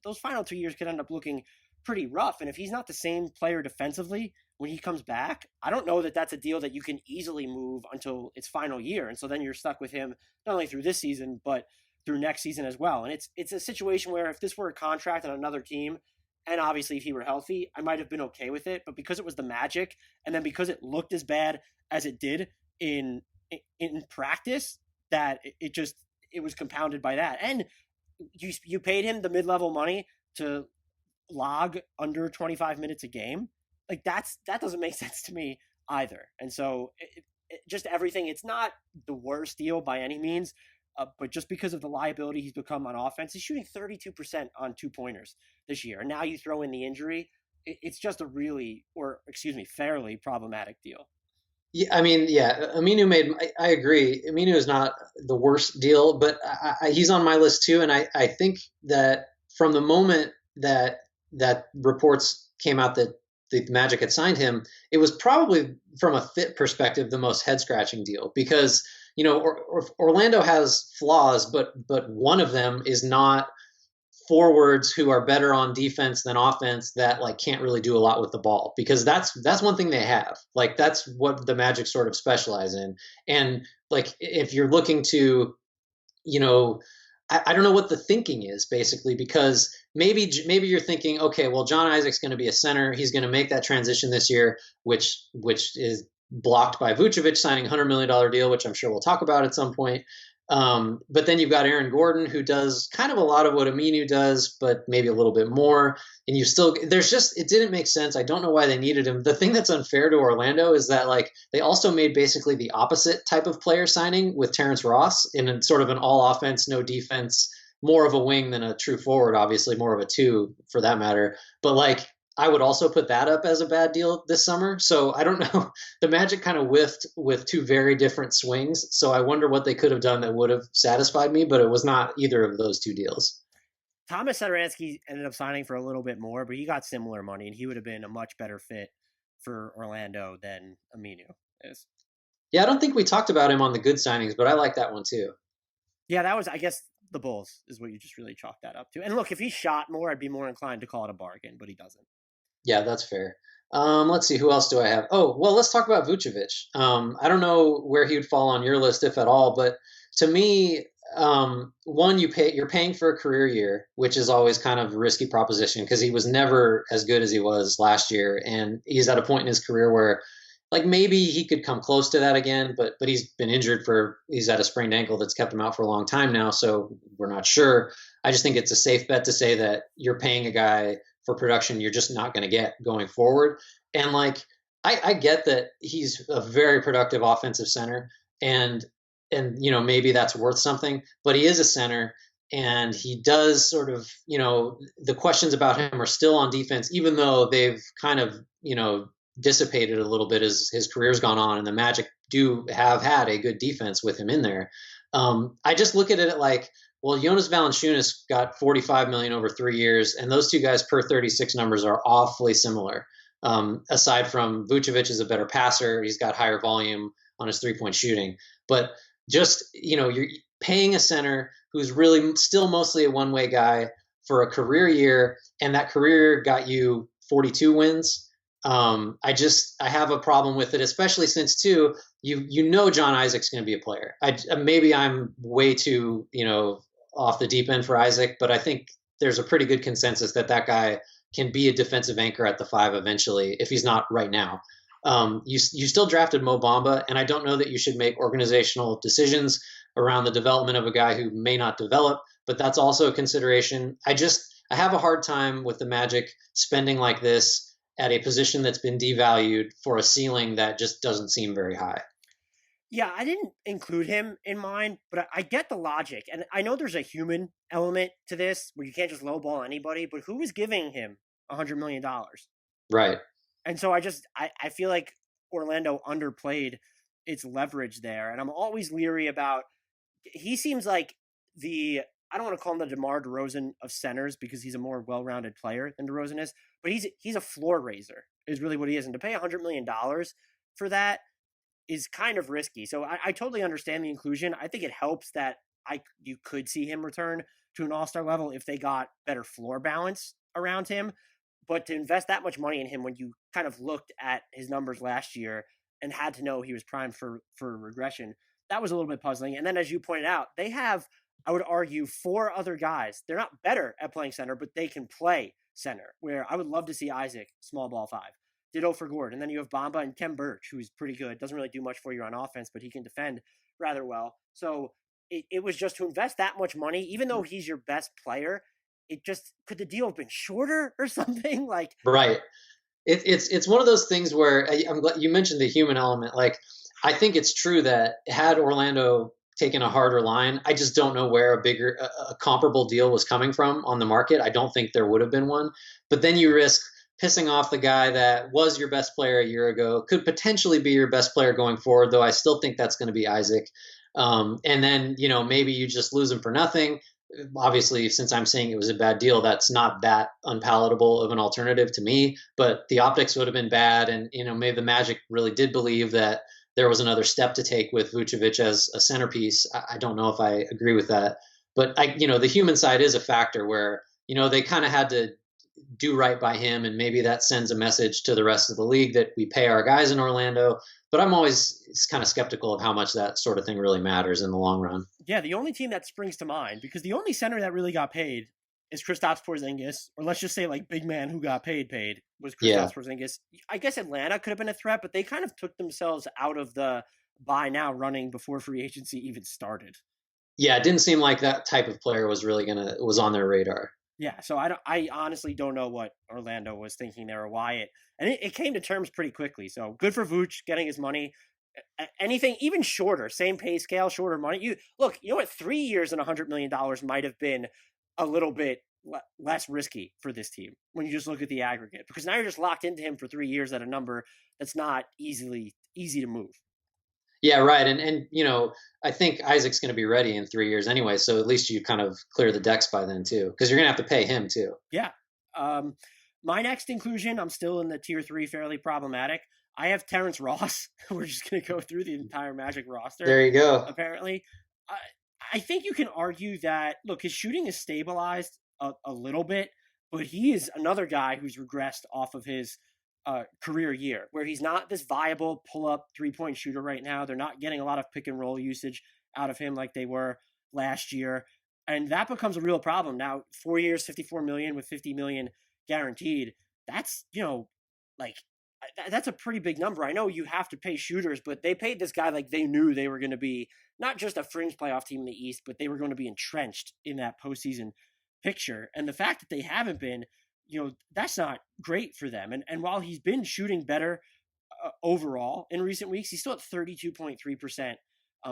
those final 2 years could end up looking pretty rough. And if he's not the same player defensively when he comes back, I don't know that that's a deal that you can easily move until its final year. And so then you're stuck with him not only through this season, but through next season as well. And it's a situation where if this were a contract on another team, and obviously if he were healthy, I might have been okay with it. But because it was the Magic, and then because it looked as bad as it did in practice, that it was compounded by that. And you paid him the mid-level money to log under 25 minutes a game. Like that doesn't make sense to me either. And so just everything, it's not the worst deal by any means, but just because of the liability he's become on offense, he's shooting 32% on 2-pointers this year. And now you throw in the injury, it's just a really, or excuse me, fairly problematic deal. Yeah, I mean, yeah, Aminu made. I agree. Aminu is not the worst deal, but he's on my list too. And I think that from the moment that reports came out that the Magic had signed him, it was probably from a fit perspective the most head scratching deal because Orlando has flaws, but one of them is not forwards who are better on defense than offense that like can't really do a lot with the ball because that's one thing they have. Like that's what the Magic sort of specialize in. And like if you're looking to, you know, I don't know what the thinking is basically because maybe you're thinking, okay, well John Isaac's going to be a center. He's going to make that transition this year, which is blocked by Vucevic signing $100 million deal, which I'm sure we'll talk about at some point. But then you've got Aaron Gordon, who does kind of a lot of what Aminu does, but maybe a little bit more. And you still, it didn't make sense. I don't know why they needed him. The thing that's unfair to Orlando is that, like, they also made basically the opposite type of player signing with Terrence Ross in sort of an all offense, no defense, more of a wing than a true forward, obviously, more of a two for that matter. But, like, I would also put that up as a bad deal this summer. So I don't know. The Magic kind of whiffed with two very different swings. So I wonder what they could have done that would have satisfied me, but it was not either of those two deals. Thomas Satoransky ended up signing for a little bit more, but he got similar money, and he would have been a much better fit for Orlando than Aminu is. Yeah, I don't think we talked about him on the good signings, but I like that one too. Yeah, that was, I guess, the Bulls is what you just really chalked that up to. And look, if he shot more, I'd be more inclined to call it a bargain, but he doesn't. Yeah, that's fair. Let's see, who else do I have? Oh, well, let's talk about Vucevic. I don't know where he would fall on your list, if at all, but to me, one, you're paying for a career year, which is always kind of a risky proposition because he was never as good as he was last year, and he's at a point in his career where, like, maybe he could come close to that again, but he's been injured he's at a sprained ankle that's kept him out for a long time now, so we're not sure. I just think it's a safe bet to say that you're paying a guy for production you're just not going to get going forward. And like, I get that he's a very productive offensive center, and maybe that's worth something, but he is a center, and he does sort of the questions about him are still on defense, even though they've kind of dissipated a little bit as his career's gone on, and the Magic do have had a good defense with him in there. I just look at it like, well, Jonas Valanciunas got $45 million over 3 years, and those two guys per 36 numbers are awfully similar. Aside from Vucevic is a better passer, he's got higher volume on his 3-point shooting. But just you're paying a center who's really still mostly a one-way guy for a career year, and that career got you 42 wins. I have a problem with it, especially since too John Isaac's going to be a player. Maybe I'm way too off the deep end for Isaac, but I think there's a pretty good consensus that guy can be a defensive anchor at the 5 eventually, if he's not right now. You still drafted Mo Bamba, and I don't know that you should make organizational decisions around the development of a guy who may not develop, but that's also a consideration. I have a hard time with the Magic spending like this at a position that's been devalued for a ceiling that just doesn't seem very high. Yeah, I didn't include him in mine, but I get the logic. And I know there's a human element to this where you can't just lowball anybody, but who is giving him $100 million? Right. And so I feel like Orlando underplayed its leverage there. And I'm always leery about, he seems like I don't want to call him the DeMar DeRozan of centers because he's a more well-rounded player than DeRozan is, but he's a floor raiser is really what he is. And to pay $100 million for that is kind of risky. So I totally understand the inclusion. I think it helps that you could see him return to an all-star level if they got better floor balance around him. But to invest that much money in him when you kind of looked at his numbers last year and had to know he was primed for regression, that was a little bit puzzling. And then as you pointed out, they have, I would argue, 4 other guys. They're not better at playing center, but they can play center, where I would love to see Isaac small ball 5. Ditto for Gordon. And then you have Bamba and Kem Birch, who's pretty good. Doesn't really do much for you on offense, but he can defend rather well. So it was just to invest that much money, even though he's your best player. It just could the deal have been shorter or something? Like, Right. It's one of those things where I'm glad you mentioned the human element. Like, I think it's true that had Orlando taken a harder line, I just don't know where a comparable deal was coming from on the market. I don't think there would have been one. But then you risk pissing off the guy that was your best player a year ago, could potentially be your best player going forward, though I still think that's going to be Isaac. And then, maybe you just lose him for nothing. Obviously, since I'm saying it was a bad deal, that's not that unpalatable of an alternative to me. But the optics would have been bad, and maybe the Magic really did believe that there was another step to take with Vucevic as a centerpiece. I don't know if I agree with that, but the human side is a factor where they kind of had to do right by him, and maybe that sends a message to the rest of the league that we pay our guys in Orlando. But I'm always kind of skeptical of how much that sort of thing really matters in the long run. yeah, the only team that springs to mind, because the only center that really got paid is Kristaps Porzingis, or let's just say like big man who got paid was Yeah. Kristaps Porzingis. I guess Atlanta could have been a threat, but they kind of took themselves out of the buy now running before free agency even started. Yeah, it didn't seem like that type of player was on their radar. Yeah, so I honestly don't know what Orlando was thinking there or why it came to terms pretty quickly. So good for Vooch getting his money. Anything even shorter, same pay scale, shorter money. You look, you know what? 3 years and $100 million might have been a little bit less risky for this team when you just look at the aggregate, because now you're just locked into him for 3 years at a number that's not easy to move. Yeah, right. And I think Isaac's going to be ready in 3 years anyway, so at least you kind of clear the decks by then too, because you're going to have to pay him too. Yeah. Um, my next inclusion, I'm still in the tier three, fairly problematic. I have Terrence Ross. We're just going to go through the entire Magic roster, There you go. apparently. I, I think you can argue that, look, his shooting is stabilized a little bit, but he is another guy who's regressed off of his career year, where he's not this viable pull up 3 point shooter right now. They're not getting a lot of pick and roll usage out of him like they were last year. And that becomes a real problem. Now, 4 years, 54 million with 50 million guaranteed. That's, like that's a pretty big number. I know you have to pay shooters, but they paid this guy like they knew they were going to be not just a fringe playoff team in the East, but they were going to be entrenched in that postseason picture. And the fact that they haven't been, that's not great for them. And while he's been shooting better overall in recent weeks, he's still at 32.3%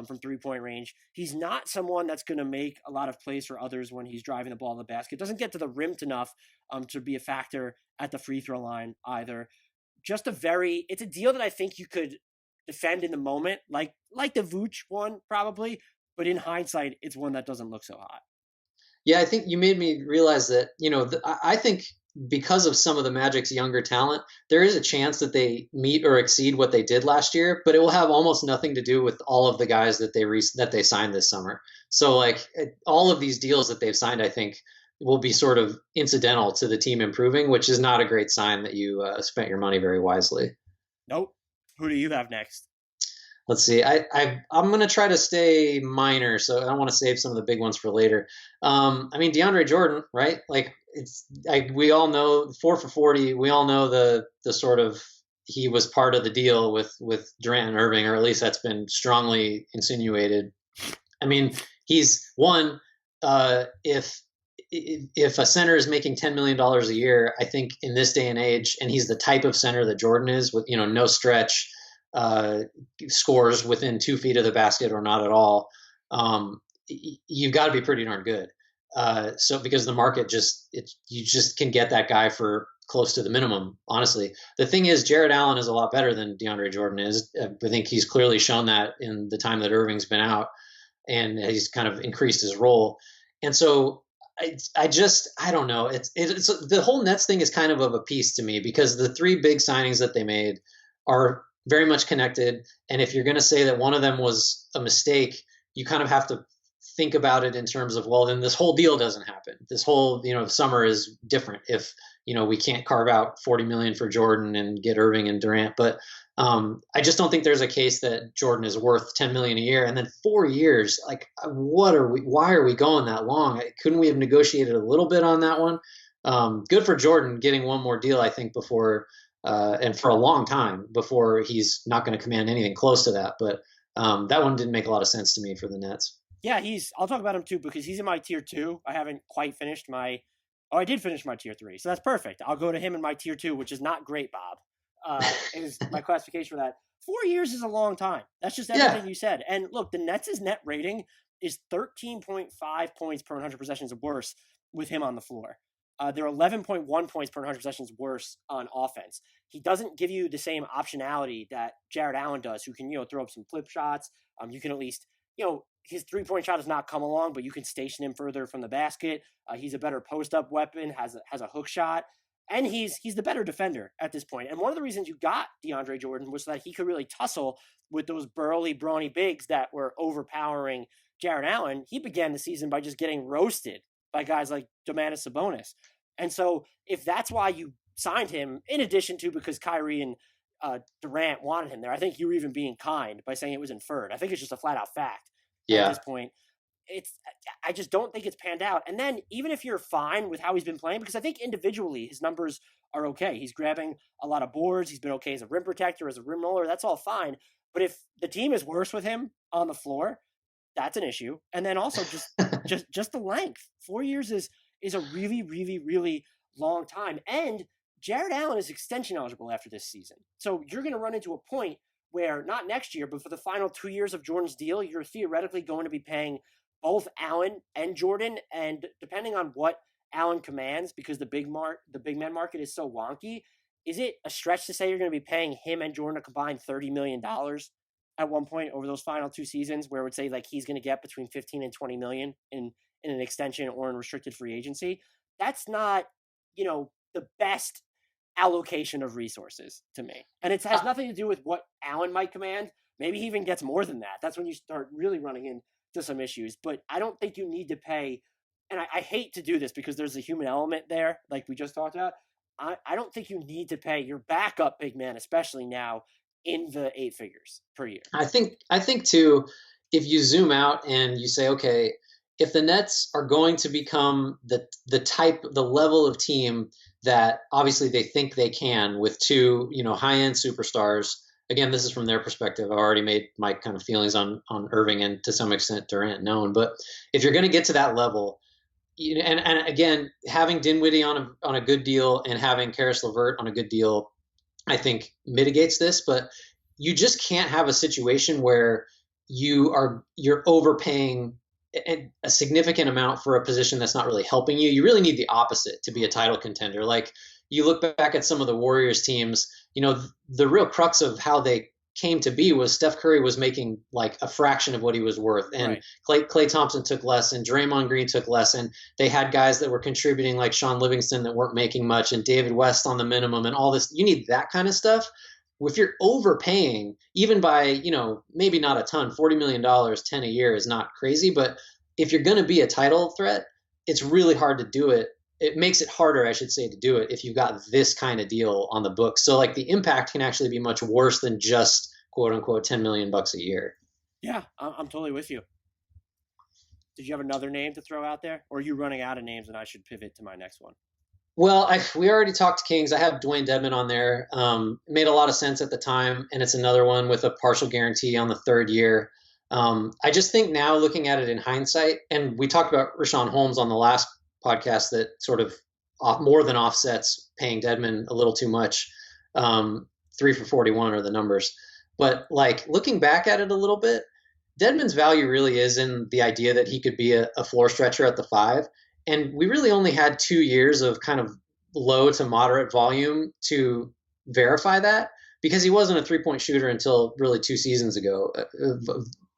from 3 point range. He's not someone that's going to make a lot of plays for others when he's driving the ball in the basket. Doesn't get to the rim enough to be a factor at the free throw line either. It's a deal that I think you could defend in the moment, like the Vooch one probably, but in hindsight, it's one that doesn't look so hot. Yeah, I think you made me realize that, I think because of some of the Magic's younger talent, there is a chance that they meet or exceed what they did last year, but it will have almost nothing to do with all of the guys that they signed this summer. So like all of these deals that they've signed, I think will be sort of incidental to the team improving, which is not a great sign that you spent your money very wisely. Nope. Who do you have next? Let's see. I'm gonna try to stay minor, so I don't want to save some of the big ones for later. I mean DeAndre Jordan, right? Like we all know 4 for 40. We all know the sort of he was part of the deal with Durant and Irving, or at least that's been strongly insinuated. I mean, he's one. If a center is making $10 million a year, I think in this day and age, and he's the type of center that Jordan is, with no stretch, scores within 2 feet of the basket or not at all, you've got to be pretty darn good. So because the market you just can get that guy for close to the minimum. Honestly, the thing is, Jared Allen is a lot better than DeAndre Jordan is. I think he's clearly shown that in the time that Irving's been out, and he's kind of increased his role. And so I don't know. It's the whole Nets thing is kind of a piece to me, because the three big signings that they made are very much connected. And if you're going to say that one of them was a mistake, you kind of have to think about it in terms of, well, then this whole deal doesn't happen. This whole, summer is different if, we can't carve out 40 million for Jordan and get Irving and Durant. But I just don't think there's a case that Jordan is worth 10 million a year. And then 4 years, like, why are we going that long? Couldn't we have negotiated a little bit on that one? Good for Jordan getting one more deal, I think, before, and for a long time before he's not going to command anything close to that. But that one didn't make a lot of sense to me for the Nets. Yeah, I'll talk about him too because he's in my tier 2. I haven't quite finished I did finish my tier 3, so that's perfect. I'll go to him in my tier 2, which is not great, Bob. Is my classification for that. 4 years is a long time. That's just Yeah. everything you said. And look, the Nets' net rating is 13.5 points per 100 possessions worse with him on the floor. They're 11.1 points per 100 possessions worse on offense. He doesn't give you the same optionality that Jared Allen does, who can, throw up some flip shots. You can at least, his 3-point shot has not come along, but you can station him further from the basket. He's a better post-up weapon, has a hook shot, and he's the better defender at this point. And one of the reasons you got DeAndre Jordan was so that he could really tussle with those burly, brawny bigs that were overpowering Jared Allen. He began the season by just getting roasted by guys like Domantas Sabonis. And so if that's why you signed him, in addition to because Kyrie and Durant wanted him there, I think you were even being kind by saying it was inferred. I think it's just a flat out fact at this point. I just don't think it's panned out. And then even if you're fine with how he's been playing, because I think individually his numbers are okay. He's grabbing a lot of boards. He's been okay as a rim protector, as a rim roller. That's all fine. But if the team is worse with him on the floor, that's an issue. And then also just the length. 4 years is a really, really, really long time. And Jared Allen is extension eligible after this season. So you're going to run into a point where not next year, but for the final 2 years of Jordan's deal, you're theoretically going to be paying both Allen and Jordan. And depending on what Allen commands, because the big man market is so wonky, is it a stretch to say you're going to be paying him and Jordan a combined $30 million at one point over those final 2 seasons, where it would say like he's going to get between 15 and 20 million in an extension or in restricted free agency? That's not, the best allocation of resources to me. And it has nothing to do with what Allen might command. Maybe he even gets more than that. That's when you start really running into some issues. But I don't think you need to pay, and I hate to do this because there's a human element there, like we just talked about. I don't think you need to pay your backup big man, especially now, in the 8 figures per year. I think too, if you zoom out and you say, okay, if the Nets are going to become the level of team that obviously they think they can with 2, high-end superstars. Again, this is from their perspective. I've already made my kind of feelings on Irving and to some extent Durant known. But if you're going to get to that level, and again, having Dinwiddie on a good deal and having Karis LeVert on a good deal, I think mitigates this. But you just can't have a situation where you're overpaying a significant amount for a position that's not really helping you. You really need the opposite to be a title contender. Like you look back at some of the Warriors teams, the real crux of how they came to be was Steph Curry was making like a fraction of what he was worth. And right. Klay Thompson took less and Draymond Green took less. And they had guys that were contributing like Sean Livingston that weren't making much and David West on the minimum and all this. You need that kind of stuff. If you're overpaying, even by, maybe not a ton, $40 million, 10 a year is not crazy. But if you're going to be a title threat, it's really hard to do it. It makes it harder, I should say, to do it if you've got this kind of deal on the books. So like the impact can actually be much worse than just quote unquote $10 million a year. Yeah, I'm totally with you. Did you have another name to throw out there? Or are you running out of names and I should pivot to my next one? Well, we already talked Kings. I have Dwayne Dedmon on there. It made a lot of sense at the time, and it's another one with a partial guarantee on the 3rd year. I just think now looking at it in hindsight, and we talked about Richaun Holmes on the last podcast that sort of more than offsets paying Dedmon a little too much. 3 for 41 are the numbers. But like looking back at it a little bit, Dedmon's value really is in the idea that he could be a floor stretcher at the 5. And we really only had 2 years of kind of low to moderate volume to verify that because he wasn't a 3-point shooter until really 2 seasons ago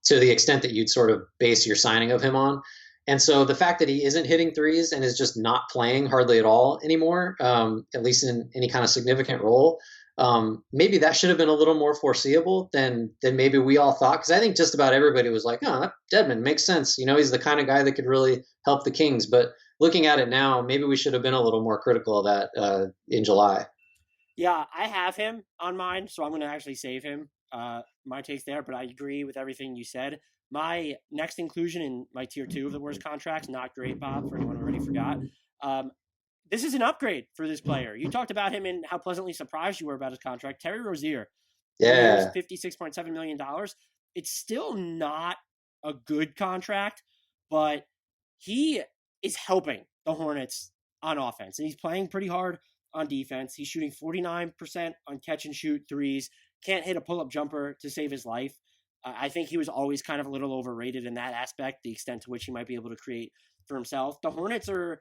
to the extent that you'd sort of base your signing of him on. And so the fact that he isn't hitting threes and is just not playing hardly at all anymore, at least in any kind of significant role, maybe that should have been a little more foreseeable than maybe we all thought. Because I think just about everybody was like, oh, Dedmon makes sense. He's the kind of guy that could really help the Kings. But looking at it now, maybe we should have been a little more critical of that in July. Yeah, I have him on mine, so I'm going to actually save him. My take's there, but I agree with everything you said. My next inclusion in my tier 2 of the worst contracts, not great, Bob, for anyone who already forgot. This is an upgrade for this player. You talked about him and how pleasantly surprised you were about his contract. Terry Rozier, yeah, $56.7 million. It's still not a good contract, but he is helping the Hornets on offense, and he's playing pretty hard on defense. He's shooting 49% on catch and shoot threes, can't hit a pull up jumper to save his life. I think he was always kind of a little overrated in that aspect, the extent to which he might be able to create for himself. The Hornets are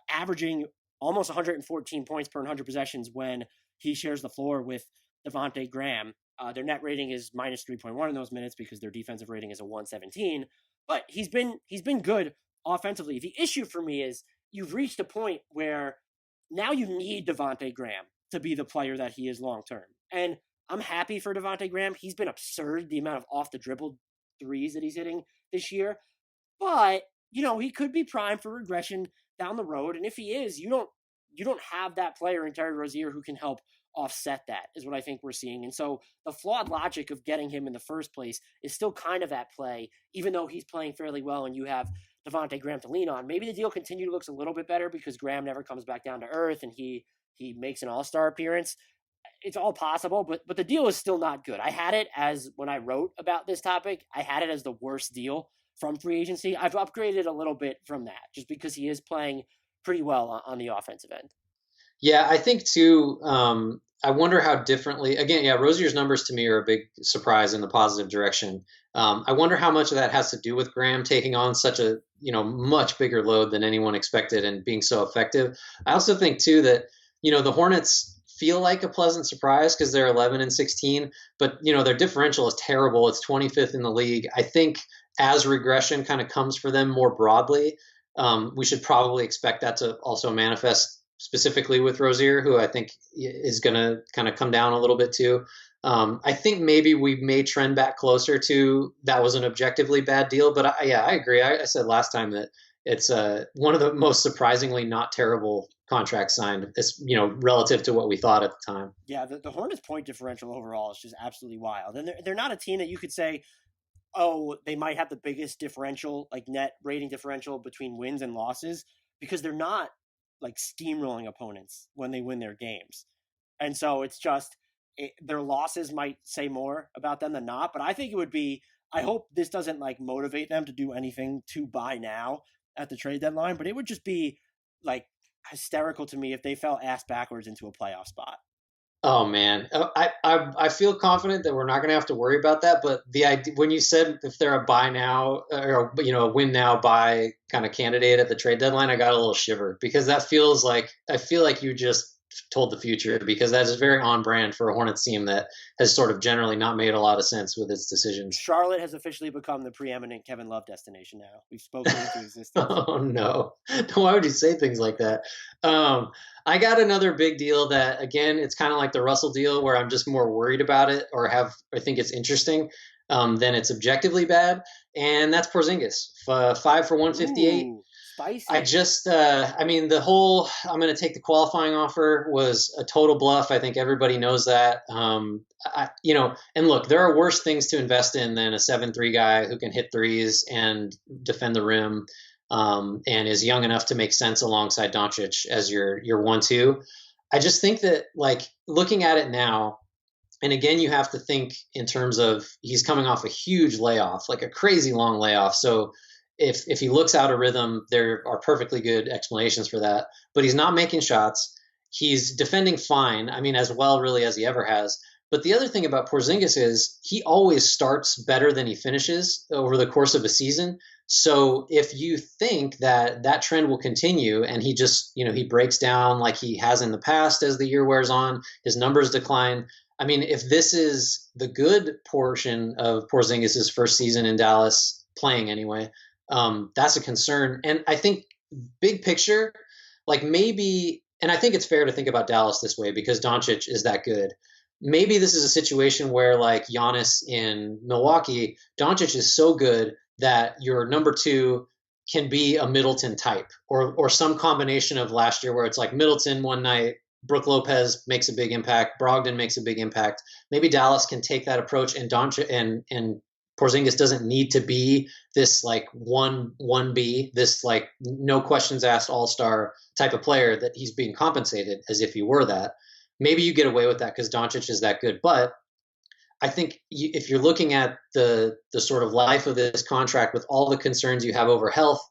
averaging almost 114 points per 100 possessions when he shares the floor with Devontae Graham. Their net rating is minus 3.1 in those minutes because their defensive rating is a 117. But he's been good offensively. The issue for me is you've reached a point where now you need Devontae Graham to be the player that he is long term. And I'm happy for Devontae Graham. He's been absurd, the amount of off the dribble threes that he's hitting this year. But, he could be primed for regression down the road. And if he is, you don't have that player in Terry Rozier who can help offset that, is what I think we're seeing. And so the flawed logic of getting him in the first place is still kind of at play, even though he's playing fairly well and you have Devontae Graham to lean on. Maybe the deal continually looks a little bit better because Graham never comes back down to earth and he makes an all-star appearance. It's all possible, but the deal is still not good. I had it as, when I wrote about this topic, I had it as the worst deal from free agency. I've upgraded a little bit from that just because he is playing pretty well on the offensive end. Yeah, I think too. I wonder how differently. Again, yeah, Rozier's numbers to me are a big surprise in the positive direction. I wonder how much of that has to do with Graham taking on such a much bigger load than anyone expected and being so effective. I also think too that the Hornets feel like a pleasant surprise because they're 11-16, but their differential is terrible. It's 25th in the league. I think as regression kind of comes for them more broadly, we should probably expect that to also manifest specifically with Rozier, who I think is going to kind of come down a little bit too. I think maybe we may trend back closer to that was an objectively bad deal, but I agree. I said last time that it's one of the most surprisingly not terrible contracts signed, relative to what we thought at the time. Yeah, the Hornets' point differential overall is just absolutely wild, and they're not a team that you could say, oh, they might have the biggest differential, like net rating differential between wins and losses, because they're not like steamrolling opponents when they win their games. And so it's just their losses might say more about them than not. But I think it would be, I hope this doesn't like motivate them to do anything to buy now at the trade deadline, but it would just be like hysterical to me if they fell ass backwards into a playoff spot. Oh man, I feel confident that we're not going to have to worry about that. But the idea when you said if they're a buy now or a win now buy kind of candidate at the trade deadline, I got a little shiver because that feels like I feel like you just told the future because that is very on brand for a Hornets team that has sort of generally not made a lot of sense with its decisions. Charlotte has officially become the preeminent Kevin Love destination now. We've spoken into existence. Oh no. Why would you say things like that? I got another big deal that again, it's kind of like the Russell deal where I'm just more worried about it or think it's interesting than it's objectively bad. And that's Porzingis, 5 for 158. Ooh, spicy. I'm going to take the qualifying offer was a total bluff. I think everybody knows that. And look, there are worse things to invest in than a 7-3 guy who can hit threes and defend the rim, and is young enough to make sense alongside Doncic as your 1-2. I just think that like looking at it now, and again, you have to think in terms of he's coming off a huge layoff, like a crazy long layoff. So if he looks out of rhythm, there are perfectly good explanations for that. But he's not making shots. He's defending fine. I mean, as well really as he ever has. But the other thing about Porzingis is he always starts better than he finishes over the course of a season. So if you think that trend will continue and he just, he breaks down like he has in the past as the year wears on, his numbers decline. I mean, if this is the good portion of Porzingis' first season in Dallas, playing anyway, that's a concern. And I think big picture, like maybe, and I think it's fair to think about Dallas this way because Doncic is that good. Maybe this is a situation where like Giannis in Milwaukee, Doncic is so good that your number 2 can be a Middleton type or some combination of last year where it's like Middleton one night, Brook Lopez makes a big impact, Brogdon makes a big impact. Maybe Dallas can take that approach and Doncic and Porzingis doesn't need to be this like 1B, this like no questions asked all-star type of player that he's being compensated as if he were that. Maybe you get away with that because Doncic is that good. But I think if you're looking at the sort of life of this contract with all the concerns you have over health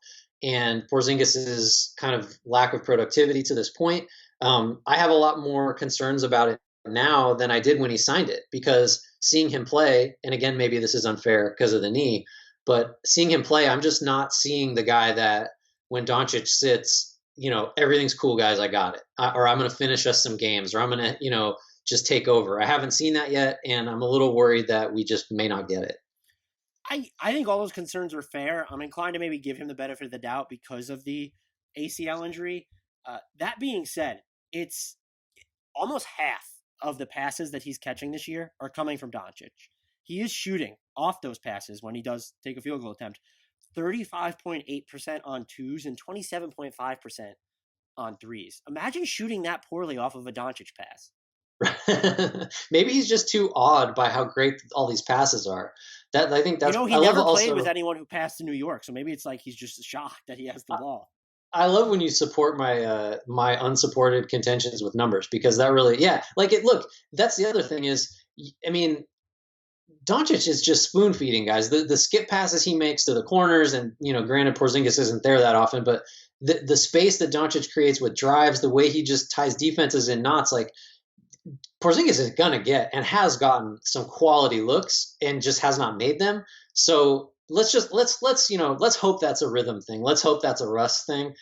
and Porzingis's kind of lack of productivity to this point, I have a lot more concerns about it now than I did when he signed it, because seeing him play, and again, maybe this is unfair because of the knee, but seeing him play, I'm just not seeing the guy that when Doncic sits, everything's cool, guys, I got it. Or I'm going to finish us some games, or I'm going to, just take over. I haven't seen that yet, and I'm a little worried that we just may not get it. I think all those concerns are fair. I'm inclined to maybe give him the benefit of the doubt because of the ACL injury. That being said, it's almost half of the passes that he's catching this year are coming from Doncic. He is shooting off those passes when he does take a field goal attempt 35.8% on twos and 27.5% on threes. Imagine shooting that poorly off of a Doncic pass. Maybe he's just too awed by how great all these passes are. That I think that's. He I love never played also with anyone who passed to New York, so maybe it's like he's just shocked that he has the ball. I love when you support my unsupported contentions with numbers, because that really, yeah, like it. Look, that's the other thing is, I mean, Doncic is just spoon feeding guys. The skip passes he makes to the corners, and granted Porzingis isn't there that often, but the space that Doncic creates with drives, the way he just ties defenses in knots, like Porzingis is gonna get and has gotten some quality looks and just has not made them. So let's hope that's a rhythm thing. Let's hope that's a rust thing.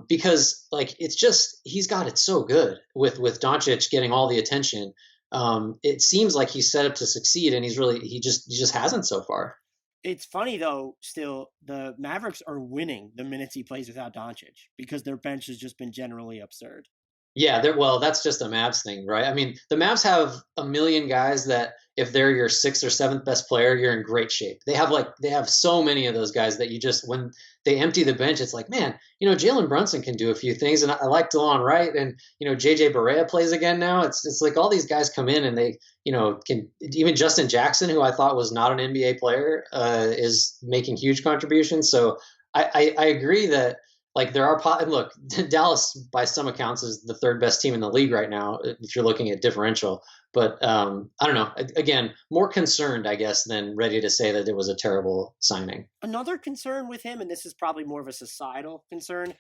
Because like it's just he's got it so good with Doncic getting all the attention. It seems like he's set up to succeed, and he just hasn't so far. It's funny though. Still, the Mavericks are winning the minutes he plays without Doncic because their bench has just been generally absurd. Yeah, well, that's just a Mavs thing, right? I mean, the Mavs have a million guys that if they're your sixth or seventh best player, you're in great shape. They have so many of those guys that you just when they empty the bench, it's like, man, Jalen Brunson can do a few things, and I like DeLon Wright, and JJ Barea plays again now. It's like all these guys come in and they can even Justin Jackson, who I thought was not an NBA player, is making huge contributions. So I agree that like there are and look, Dallas by some accounts is the third best team in the league right now if you're looking at differential. But I don't know. Again, more concerned, I guess, than ready to say that it was a terrible signing. Another concern with him, and this is probably more of a societal concern,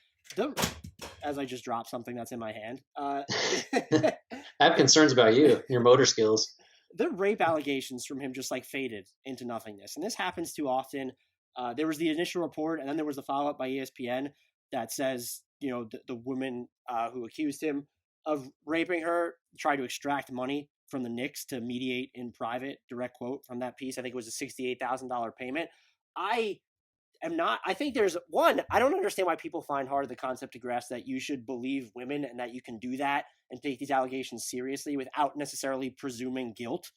as I just dropped something that's in my hand. I have concerns about you, your motor skills. The rape allegations from him just like faded into nothingness, and this happens too often. There was the initial report, and then there was the follow-up by ESPN that says, the woman who accused him of raping her tried to extract money from the Knicks to mediate in private. Direct quote from that piece. I think it was a $68,000 payment. I think there's one, I don't understand why people find hard the concept to grasp that you should believe women and that you can do that and take these allegations seriously without necessarily presuming guilt.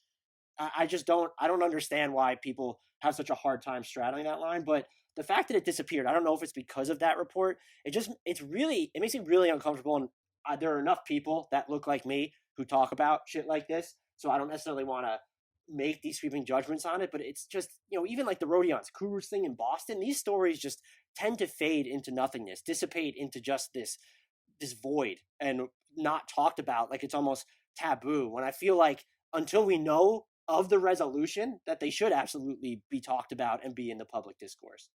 I don't understand why people have such a hard time straddling that line, but the fact that it disappeared, I don't know if it's because of that report. It makes me really uncomfortable. And there are enough people that look like me who talk about shit like this. So I don't necessarily want to make these sweeping judgments on it, but it's just, even like the Rodions Cougars thing in Boston, these stories just tend to fade into nothingness, dissipate into just this void and not talked about. Like it's almost taboo, when I feel like until we know of the resolution, that they should absolutely be talked about and be in the public discourse.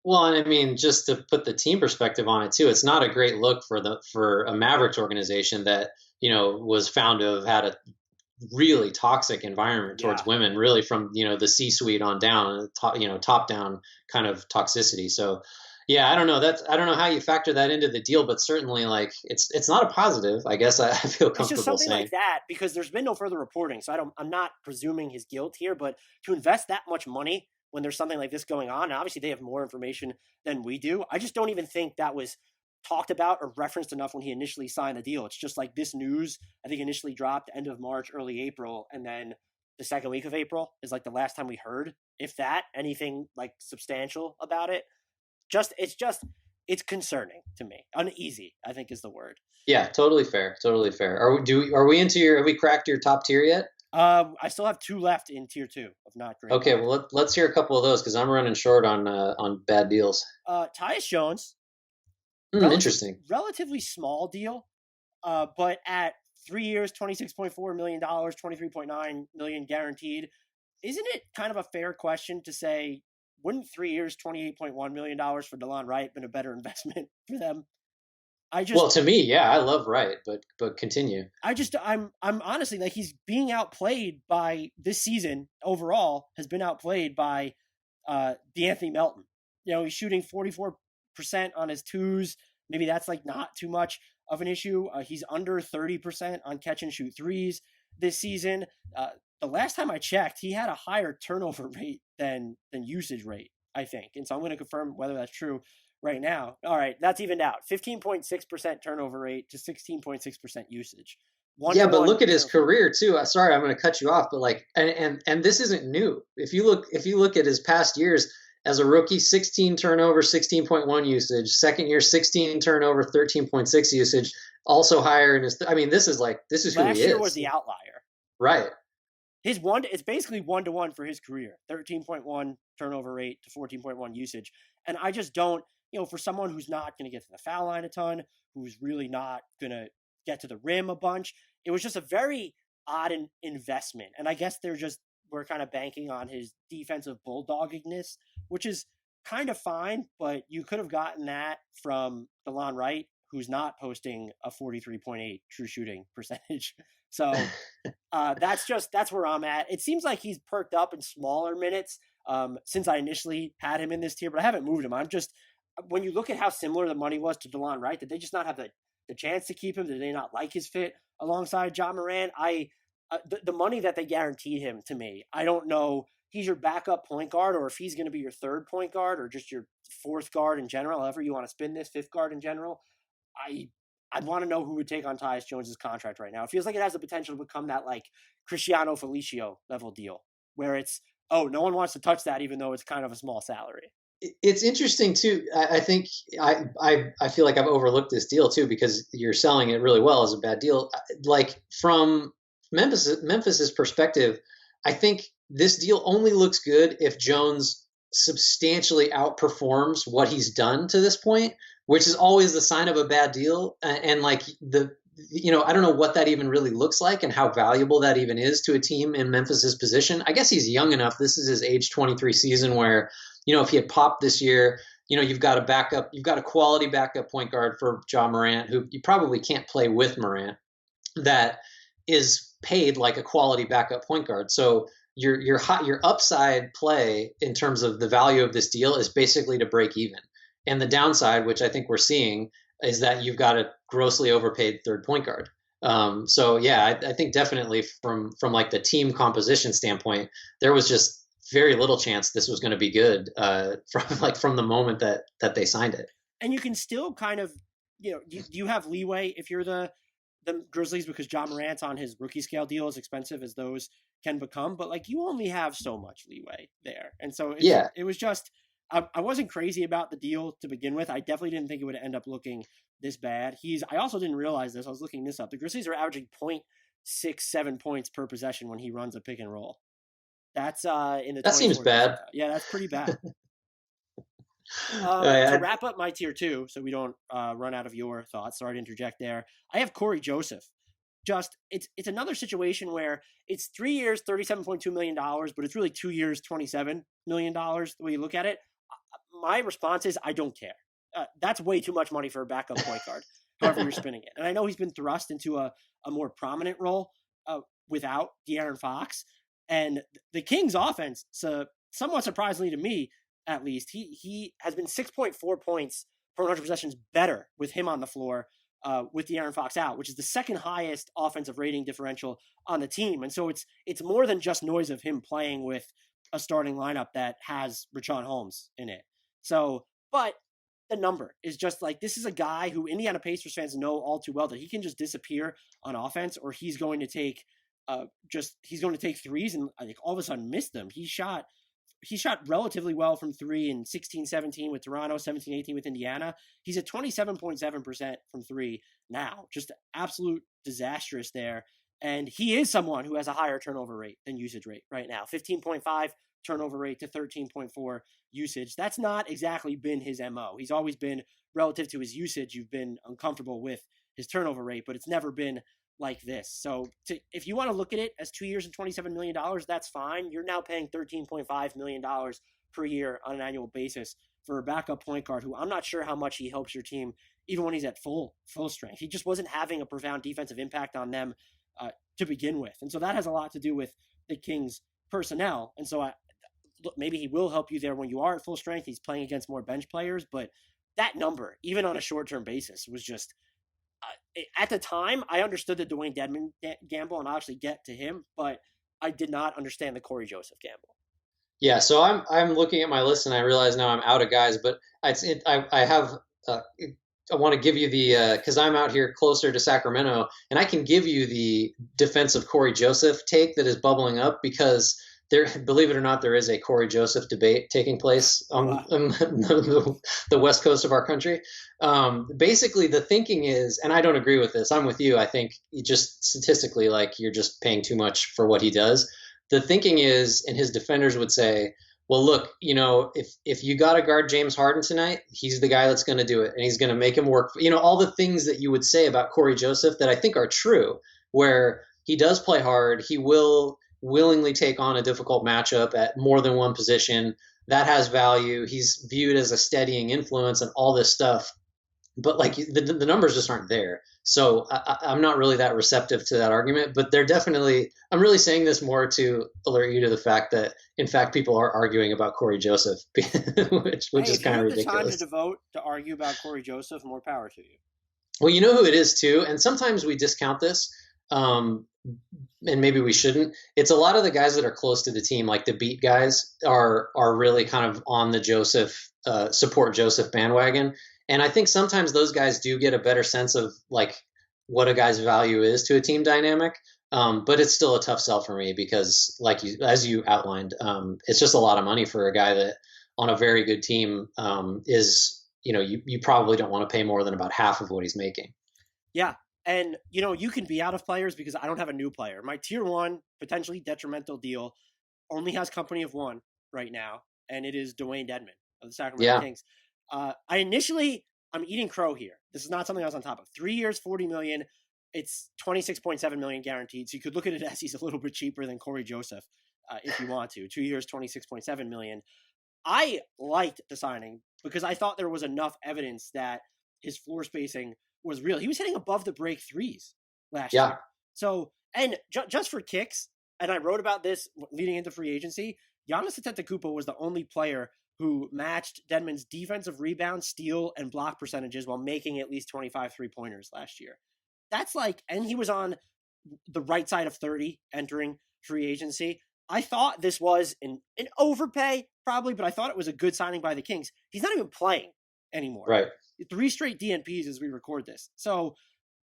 Well, and I mean, just to put the team perspective on it too, it's not a great look for a Mavericks organization that was found to have had a really toxic environment towards women, really from the C-suite on down, top down kind of toxicity. So, yeah, I don't know. I don't know how you factor that into the deal, but certainly like it's not a positive. I guess I feel comfortable it's just something saying. Like that, because there's been no further reporting, so I'm not presuming his guilt here. But to invest that much money when there's something like this going on, and obviously they have more information than we do, I just don't even think that was talked about or referenced enough when he initially signed the deal. It's just like this news, I think, initially dropped end of March, early April, and then the second week of April is like the last time we heard, if that, anything like substantial about it. It's concerning to me. Uneasy, I think, is the word. Yeah, totally fair. Totally fair. Are we have we cracked your top tier yet? I still have 2 left in tier 2 of not great. Okay, well let's hear a couple of those because I'm running short on bad deals. Tyus Jones. Interesting. Relatively small deal, but at 3 years, $26.4 million, $23.9 million guaranteed. Isn't it kind of a fair question to say, wouldn't 3 years, $28.1 million for DeLon Wright been a better investment for them? I just Well, to me, yeah, I love Wright, but continue. I'm honestly like he's being outplayed by this season overall has been outplayed by DeAnthony Melton. You know, he's shooting 44% on his twos. Maybe that's like not too much of an issue. He's under 30% on catch and shoot threes this season. The last time I checked, he had a higher turnover rate than usage rate, I think. And so I'm going to confirm whether that's true right now. All right, that's evened out. 15.6% turnover rate to 16.6% usage. Yeah, but look at his turnover. career too. Sorry, I'm going to cut you off, but like, and this isn't new. If you look at his past years as a rookie, 16 turnover, 16.1 usage. Second year, 16 turnover, 13.6 usage. Also higher in his. I mean, this is who Last he year was is. the outlier. Right. His one, it's basically 1-to-1 for his career. 13.1 turnover rate to 14.1 usage. And I just don't, for someone who's not going to get to the foul line a ton, who's really not going to get to the rim a bunch, it was just a very odd investment. And I guess we're kind of banking on his defensive bulldoggedness, which is kind of fine, but you could have gotten that from DeLon Wright, who's not posting a 43.8 true shooting percentage. So that's where I'm at. It seems like he's perked up in smaller minutes since I initially had him in this tier, but I haven't moved him. I'm just, when you look at how similar the money was to DeLon Wright, did they just not have the chance to keep him? Did they not like his fit alongside John Morant? The money that they guaranteed him, to me, I don't know. He's your backup point guard, or if he's going to be your third point guard, or just your fourth guard in general, however you want to spin this, fifth guard in general. I'd want to know who would take on Tyus Jones's contract right now. It feels like it has the potential to become that like Cristiano Felicio level deal, where it's, oh, no one wants to touch that, even though it's kind of a small salary. It's interesting too. I think I feel like I've overlooked this deal too because you're selling it really well as a bad deal. Like from Memphis's perspective, I think this deal only looks good if Jones substantially outperforms what he's done to this point, which is always the sign of a bad deal. And like I don't know what that even really looks like and how valuable that even is to a team in Memphis's position. I guess he's young enough. This is his age 23 season where, if he had popped this year, you've got a quality backup point guard for Ja Morant, who you probably can't play with Morant, that is paid like a quality backup point guard. So your upside play in terms of the value of this deal is basically to break even. And the downside, which I think we're seeing, is that you've got a grossly overpaid third point guard. So yeah, I think definitely from like the team composition standpoint, there was just very little chance this was going to be good from the moment that they signed it. And you can still kind of, you have leeway if you're the Grizzlies, because John Morant's on his rookie scale deal, as expensive as those can become, but like you only have so much leeway there. And so it was just, I wasn't crazy about the deal to begin with. I definitely didn't think it would end up looking this bad. I also didn't realize this. I was looking this up. The Grizzlies are averaging 0.67 points per possession when he runs a pick and roll. That's in the. That seems bad. Yeah, that's pretty bad. To wrap up my tier 2, so we don't run out of your thoughts. Sorry to interject there. I have Corey Joseph. It's another situation where it's 3 years, $37.2 million, but it's really 2 years, $27 million. The way you look at it, my response is I don't care. That's way too much money for a backup point guard, however you're spinning it. And I know he's been thrust into a more prominent role without De'Aaron Fox. And the Kings' offense, so somewhat surprisingly to me, at least, he has been 6.4 points per 100 possessions better with him on the floor with De'Aaron Fox out, which is the second highest offensive rating differential on the team. And so it's more than just noise of him playing with a starting lineup that has Richaun Holmes in it. So, but the number is just like, this is a guy who Indiana Pacers fans know all too well that he can just disappear on offense, or he's going to take threes and like all of a sudden miss them. He shot relatively well from three in 16-17 with Toronto, 17-18 with Indiana. He's at 27.7% from three now. Just absolute disastrous there. And he is someone who has a higher turnover rate than usage rate right now. 15.5 turnover rate to 13.4 usage. That's not exactly been his MO. He's always been, relative to his usage, you've been uncomfortable with his turnover rate, but it's never been like this. So if you want to look at it as 2 years and $27 million, that's fine. You're now paying $13.5 million per year on an annual basis for a backup point guard who I'm not sure how much he helps your team even when he's at full strength. He just wasn't having a profound defensive impact on them to begin with, and so that has a lot to do with the Kings personnel. And so look, maybe he will help you there when you are at full strength. He's playing against more bench players, but that number, even on a short-term basis, was just at the time, I understood the Dwayne Dedmon gamble, and I'll actually get to him, but I did not understand the Corey Joseph gamble. Yeah, so I'm looking at my list and I realize now I'm out of guys, but I have I want to give you the because I'm out here closer to Sacramento and I can give you the defensive Corey Joseph take that is bubbling up because there, believe it or not, there is a Corey Joseph debate taking place on, Wow. on the west coast of our country. Basically, the thinking is, and I don't agree with this. I'm with you. I think just statistically, like you're just paying too much for what he does. The thinking is, and his defenders would say, well, look, if you got to guard James Harden tonight, he's the guy that's going to do it, and he's going to make him work. All the things that you would say about Corey Joseph that I think are true, where he does play hard, he will willingly take on a difficult matchup at more than one position. That has value. He's viewed as a steadying influence and all this stuff. But like the numbers just aren't there. So I'm not really that receptive to that argument, but they're definitely, I'm really saying this more to alert you to the fact that, in fact, people are arguing about Corey Joseph, which is kind of ridiculous. If you have the time to devote to argue about Corey Joseph, more power to you. Well, you know who it is too, and sometimes we discount this, and maybe we shouldn't. It's a lot of the guys that are close to the team, like the beat guys, are really kind of on the Joseph support Joseph bandwagon. And I think sometimes those guys do get a better sense of like what a guy's value is to a team dynamic. But it's still a tough sell for me because, like as you outlined, it's just a lot of money for a guy that on a very good team is, you probably don't want to pay more than about half of what he's making. Yeah. And, you can be out of players because I don't have a new player. My tier one, potentially detrimental deal only has company of one right now, and it is Dwayne Dedmon of the Sacramento Kings. I'm eating crow here. This is not something I was on top of. 3 years, $40 million. It's $26.7 million guaranteed. So you could look at it as he's a little bit cheaper than Corey Joseph if you want to. 2 years, $26.7 million. I liked the signing because I thought there was enough evidence that his floor spacing was real. He was hitting above the break threes last year. So, and just for kicks, and I wrote about this leading into free agency, Giannis Antetokounmpo was the only player who matched Dedmon's defensive rebound, steal, and block percentages while making at least 25 three-pointers last year. That's and he was on the right side of 30 entering free agency. I thought this was an overpay, probably, but I thought it was a good signing by the Kings. He's not even playing anymore. Right. 3 straight DNPs as we record this. So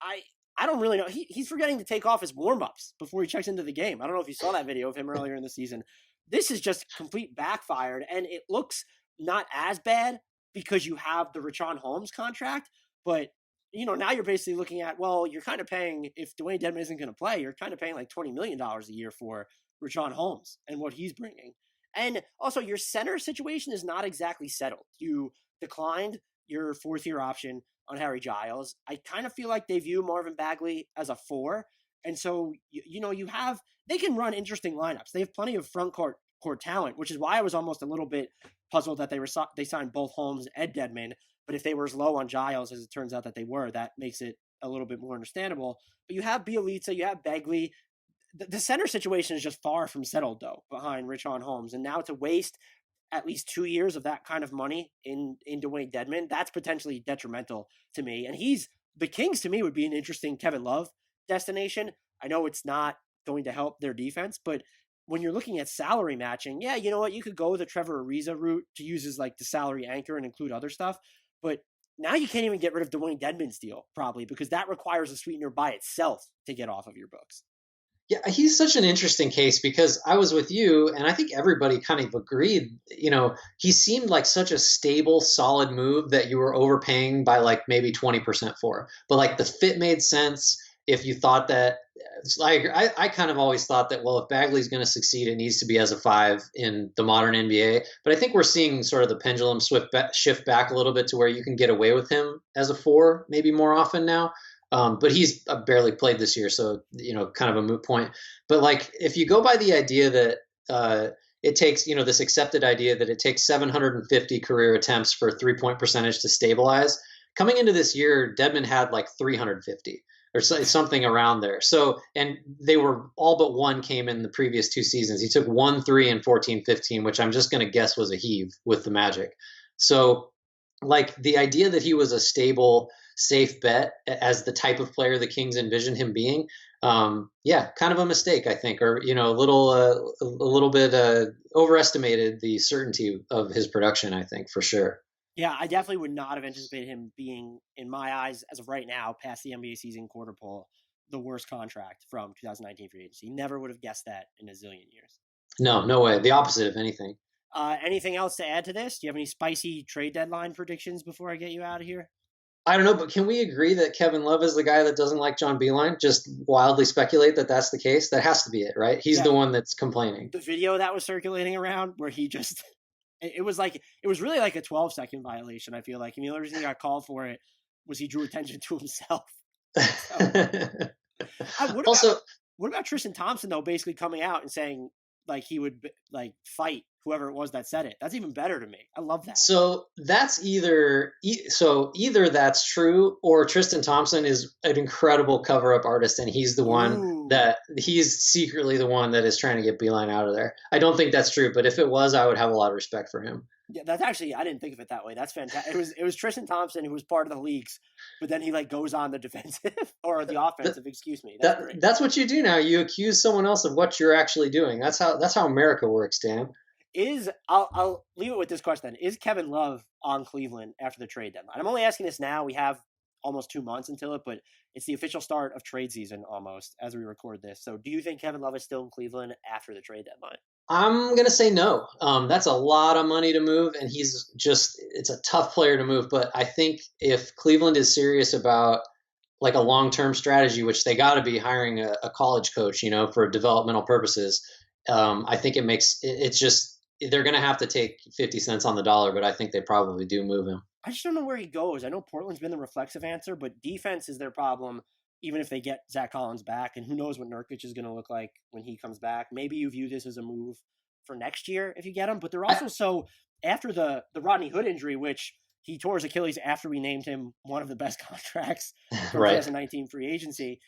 I don't really know. He's forgetting to take off his warm-ups before he checks into the game. I don't know if you saw that video of him earlier in the season. This is just complete backfired, and it looks not as bad because you have the Richaun Holmes contract, but now you're basically looking at, well, you're kind of paying, if Dwayne Dedmon isn't going to play, you're kind of paying like $20 million a year for Richaun Holmes and what he's bringing. And also your center situation is not exactly settled. You declined your fourth-year option on Harry Giles. I kind of feel like they view Marvin Bagley as a 4. And so, they can run interesting lineups. They have plenty of front court talent, which is why I was almost a little bit puzzled that they signed both Holmes and Dedmon. But if they were as low on Giles as it turns out that they were, that makes it a little bit more understandable. But you have Bielitsa, you have Bagley. The center situation is just far from settled, though, behind Richaun Holmes. And now to waste at least 2 years of that kind of money in Dwayne Dedmon, that's potentially detrimental to me. And the Kings, to me, would be an interesting Kevin Love destination. I know it's not going to help their defense, but when you're looking at salary matching, yeah, you know what? You could go the Trevor Ariza route to use as like the salary anchor and include other stuff. But now you can't even get rid of Dwayne Dedmon's deal, probably, because that requires a sweetener by itself to get off of your books. Yeah, he's such an interesting case because I was with you and I think everybody kind of agreed, he seemed like such a stable, solid move that you were overpaying by like maybe 20% for. But like the fit made sense. If you thought that, I kind of always thought that, well, if Bagley's going to succeed, it needs to be as a 5 in the modern NBA. But I think we're seeing sort of the pendulum shift back a little bit to where you can get away with him as a 4, maybe more often now. But he's barely played this year, so kind of a moot point. But like, if you go by the idea that it takes, this accepted idea that it takes 750 career attempts for 3-point percentage to stabilize. Coming into this year, Dedmon had like 350 or something around there. So, and they were all but one came in the previous 2 seasons. He took 1-3 in 14-15, which I'm just going to guess was a heave with the Magic. So, like the idea that he was a stable, safe bet as the type of player the Kings envisioned him being, yeah, kind of a mistake, I think, or a little bit overestimated the certainty of his production. I think for sure. Yeah, I definitely would not have anticipated him being, in my eyes, as of right now, past the NBA season quarter pole, the worst contract from 2019 free agency. Never would have guessed that in a zillion years. No, no way. The opposite, if anything. Anything else to add to this? Do you have any spicy trade deadline predictions before I get you out of here? I don't know, but can we agree that Kevin Love is the guy that doesn't like John Beeline? Just wildly speculate that that's the case. That has to be it, right? He's Yeah, the one that's complaining. the video that was circulating around where he just it was like it was really like a 12-second violation. I feel like, I mean, the only reason he got called for it was he drew attention to himself. So, what about Also, Tristan Thompson though, basically coming out and saying like he would like fight whoever it was that said it? That's even better to me. I love that. so that's either that's true or Tristan Thompson is an incredible cover-up artist and Ooh, he's secretly the one that is trying to get Beeline out of there. I don't think that's true, but if it was, I would have a lot of respect for him. yeah, that's actually, I didn't think of it that way. That's fantastic. It was Tristan Thompson who was part of the leaks, but then he like goes on the defensive or the offensive. Excuse me. That's great. That's what you do now. You accuse someone else of what you're actually doing. That's how America works, Dan. I'll leave it with this question then. Is Kevin Love on Cleveland after the trade deadline? I'm only asking this now. We have almost 2 months until it, but it's the official start of trade season almost as we record this. So do you think Kevin Love is still in Cleveland after the trade deadline? I'm gonna say no. That's a lot of money to move, and it's a tough player to move. But I think if Cleveland is serious about like a long-term strategy, which they got to be hiring a college coach, for developmental purposes, I think it's just they're gonna have to take 50 cents on the dollar, but I think they probably do move him. I just don't know where he goes. I know Portland's been the reflexive answer, but defense is their problem, even if they get Zach Collins back. And who knows what Nurkic is going to look like when he comes back. Maybe you view this as a move for next year if you get him. But they're I, also so, after the Rodney Hood injury, which he tore his Achilles after we named him one of the best contracts from right. 2019 free agency,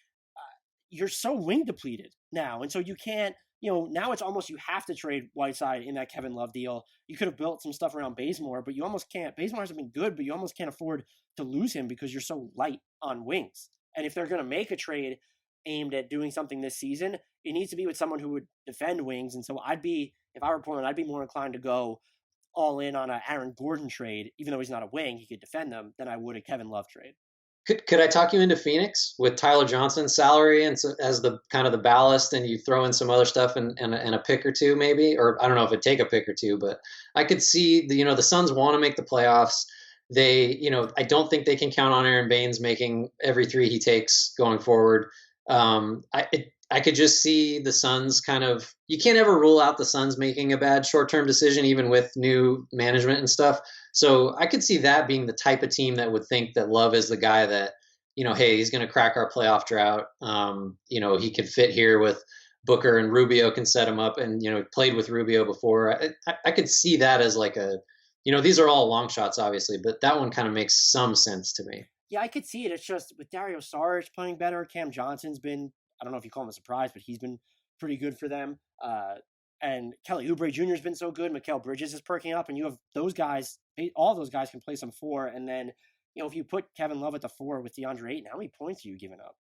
you're so wing depleted now. And so you can't, now it's almost you have to trade Whiteside in that Kevin Love deal. You could have built some stuff around Bazemore, but you almost can't. Bazemore hasn't been good, but you almost can't afford to lose him because you're so light on wings. And if they're going to make a trade aimed at doing something this season, it needs to be with someone who would defend wings. And so if I were Portland, I'd be more inclined to go all in on an Aaron Gordon trade, even though he's not a wing, he could defend them, than I would a Kevin Love trade. Could I talk you into Phoenix with Tyler Johnson's salary and so, as the kind of the ballast, and you throw in some other stuff and a pick or two maybe, or I don't know if it'd take a pick or two, but I could see the Suns want to make the playoffs. I don't think they can count on Aaron Baines making every three he takes going forward. I could just see the Suns kind of. You can't ever rule out the Suns making a bad short-term decision, even with new management and stuff. So I could see that being the type of team that would think that Love is the guy that, hey, he's going to crack our playoff drought. He could fit here with Booker, and Rubio can set him up, and played with Rubio before. I could see that as like these are all long shots, obviously, but that one kind of makes some sense to me. Yeah, I could see it. It's just with Dario Saric playing better, Cam Johnson's been, I don't know if you call him a surprise, but he's been pretty good for them. And Kelly Oubre Jr. has been so good. Mikal Bridges is perking up, and you have those guys. All those guys can play some four. And then, if you put Kevin Love at the four with DeAndre Ayton, how many points are you giving up?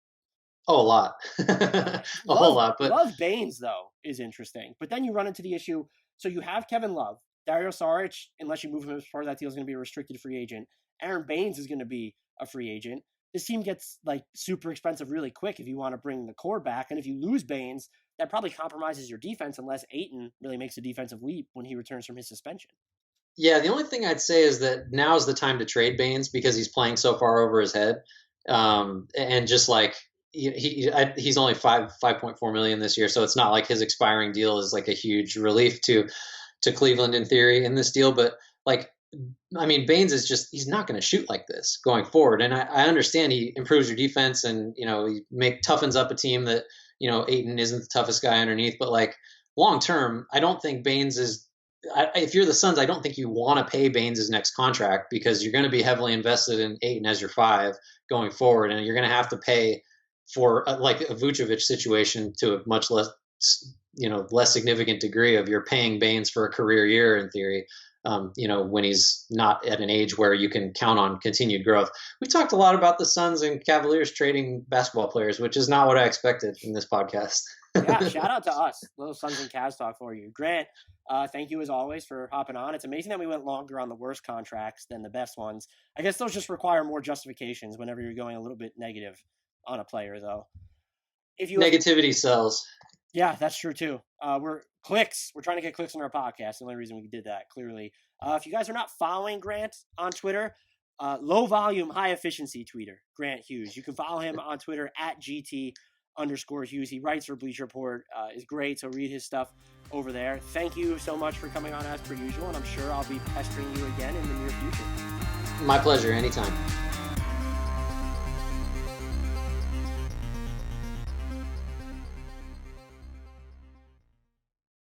Oh, a lot, a whole lot. But Love Baines though is interesting. But then you run into the issue. So you have Kevin Love, Dario Saric, unless you move him as part of that deal, is going to be a restricted free agent. Aaron Baines is going to be a free agent. This team gets like super expensive really quick if you want to bring the core back. And if you lose Baines, that probably compromises your defense unless Ayton really makes a defensive leap when he returns from his suspension. Yeah, the only thing I'd say is that now is the time to trade Baines because he's playing so far over his head, and just like he's only 5.4 million this year, so it's not like his expiring deal is like a huge relief to Cleveland in theory in this deal. But like I mean, Baines is just, he's not going to shoot like this going forward. And I understand he improves your defense and, he toughens up a team that, Ayton isn't the toughest guy underneath, but like long term, I don't think Baines is, if you're the Suns, I don't think you want to pay Baines his next contract because you're going to be heavily invested in Ayton as your 5 going forward. And you're going to have to pay for like a Vucevic situation to a much less, less significant degree of you're paying Baines for a career year in theory. When he's not at an age where you can count on continued growth. We talked a lot about the Suns and Cavaliers trading basketball players, which is not what I expected in this podcast. Yeah, shout out to us. Little Suns and Cavs talk for you. Grant, thank you as always for hopping on. It's amazing that we went longer on the worst contracts than the best ones. I guess those just require more justifications whenever you're going a little bit negative on a player, though. Negativity sells. Yeah, that's true too. We're trying to get clicks on our podcast. The only reason we did that, clearly. If you guys are not following Grant on Twitter, low volume, high efficiency tweeter, Grant Hughes. You can follow him on Twitter at GT_Hughes. He writes for Bleacher Report, is great. So read his stuff over there. Thank you so much for coming on as per usual. And I'm sure I'll be pestering you again in the near future. My pleasure. Anytime.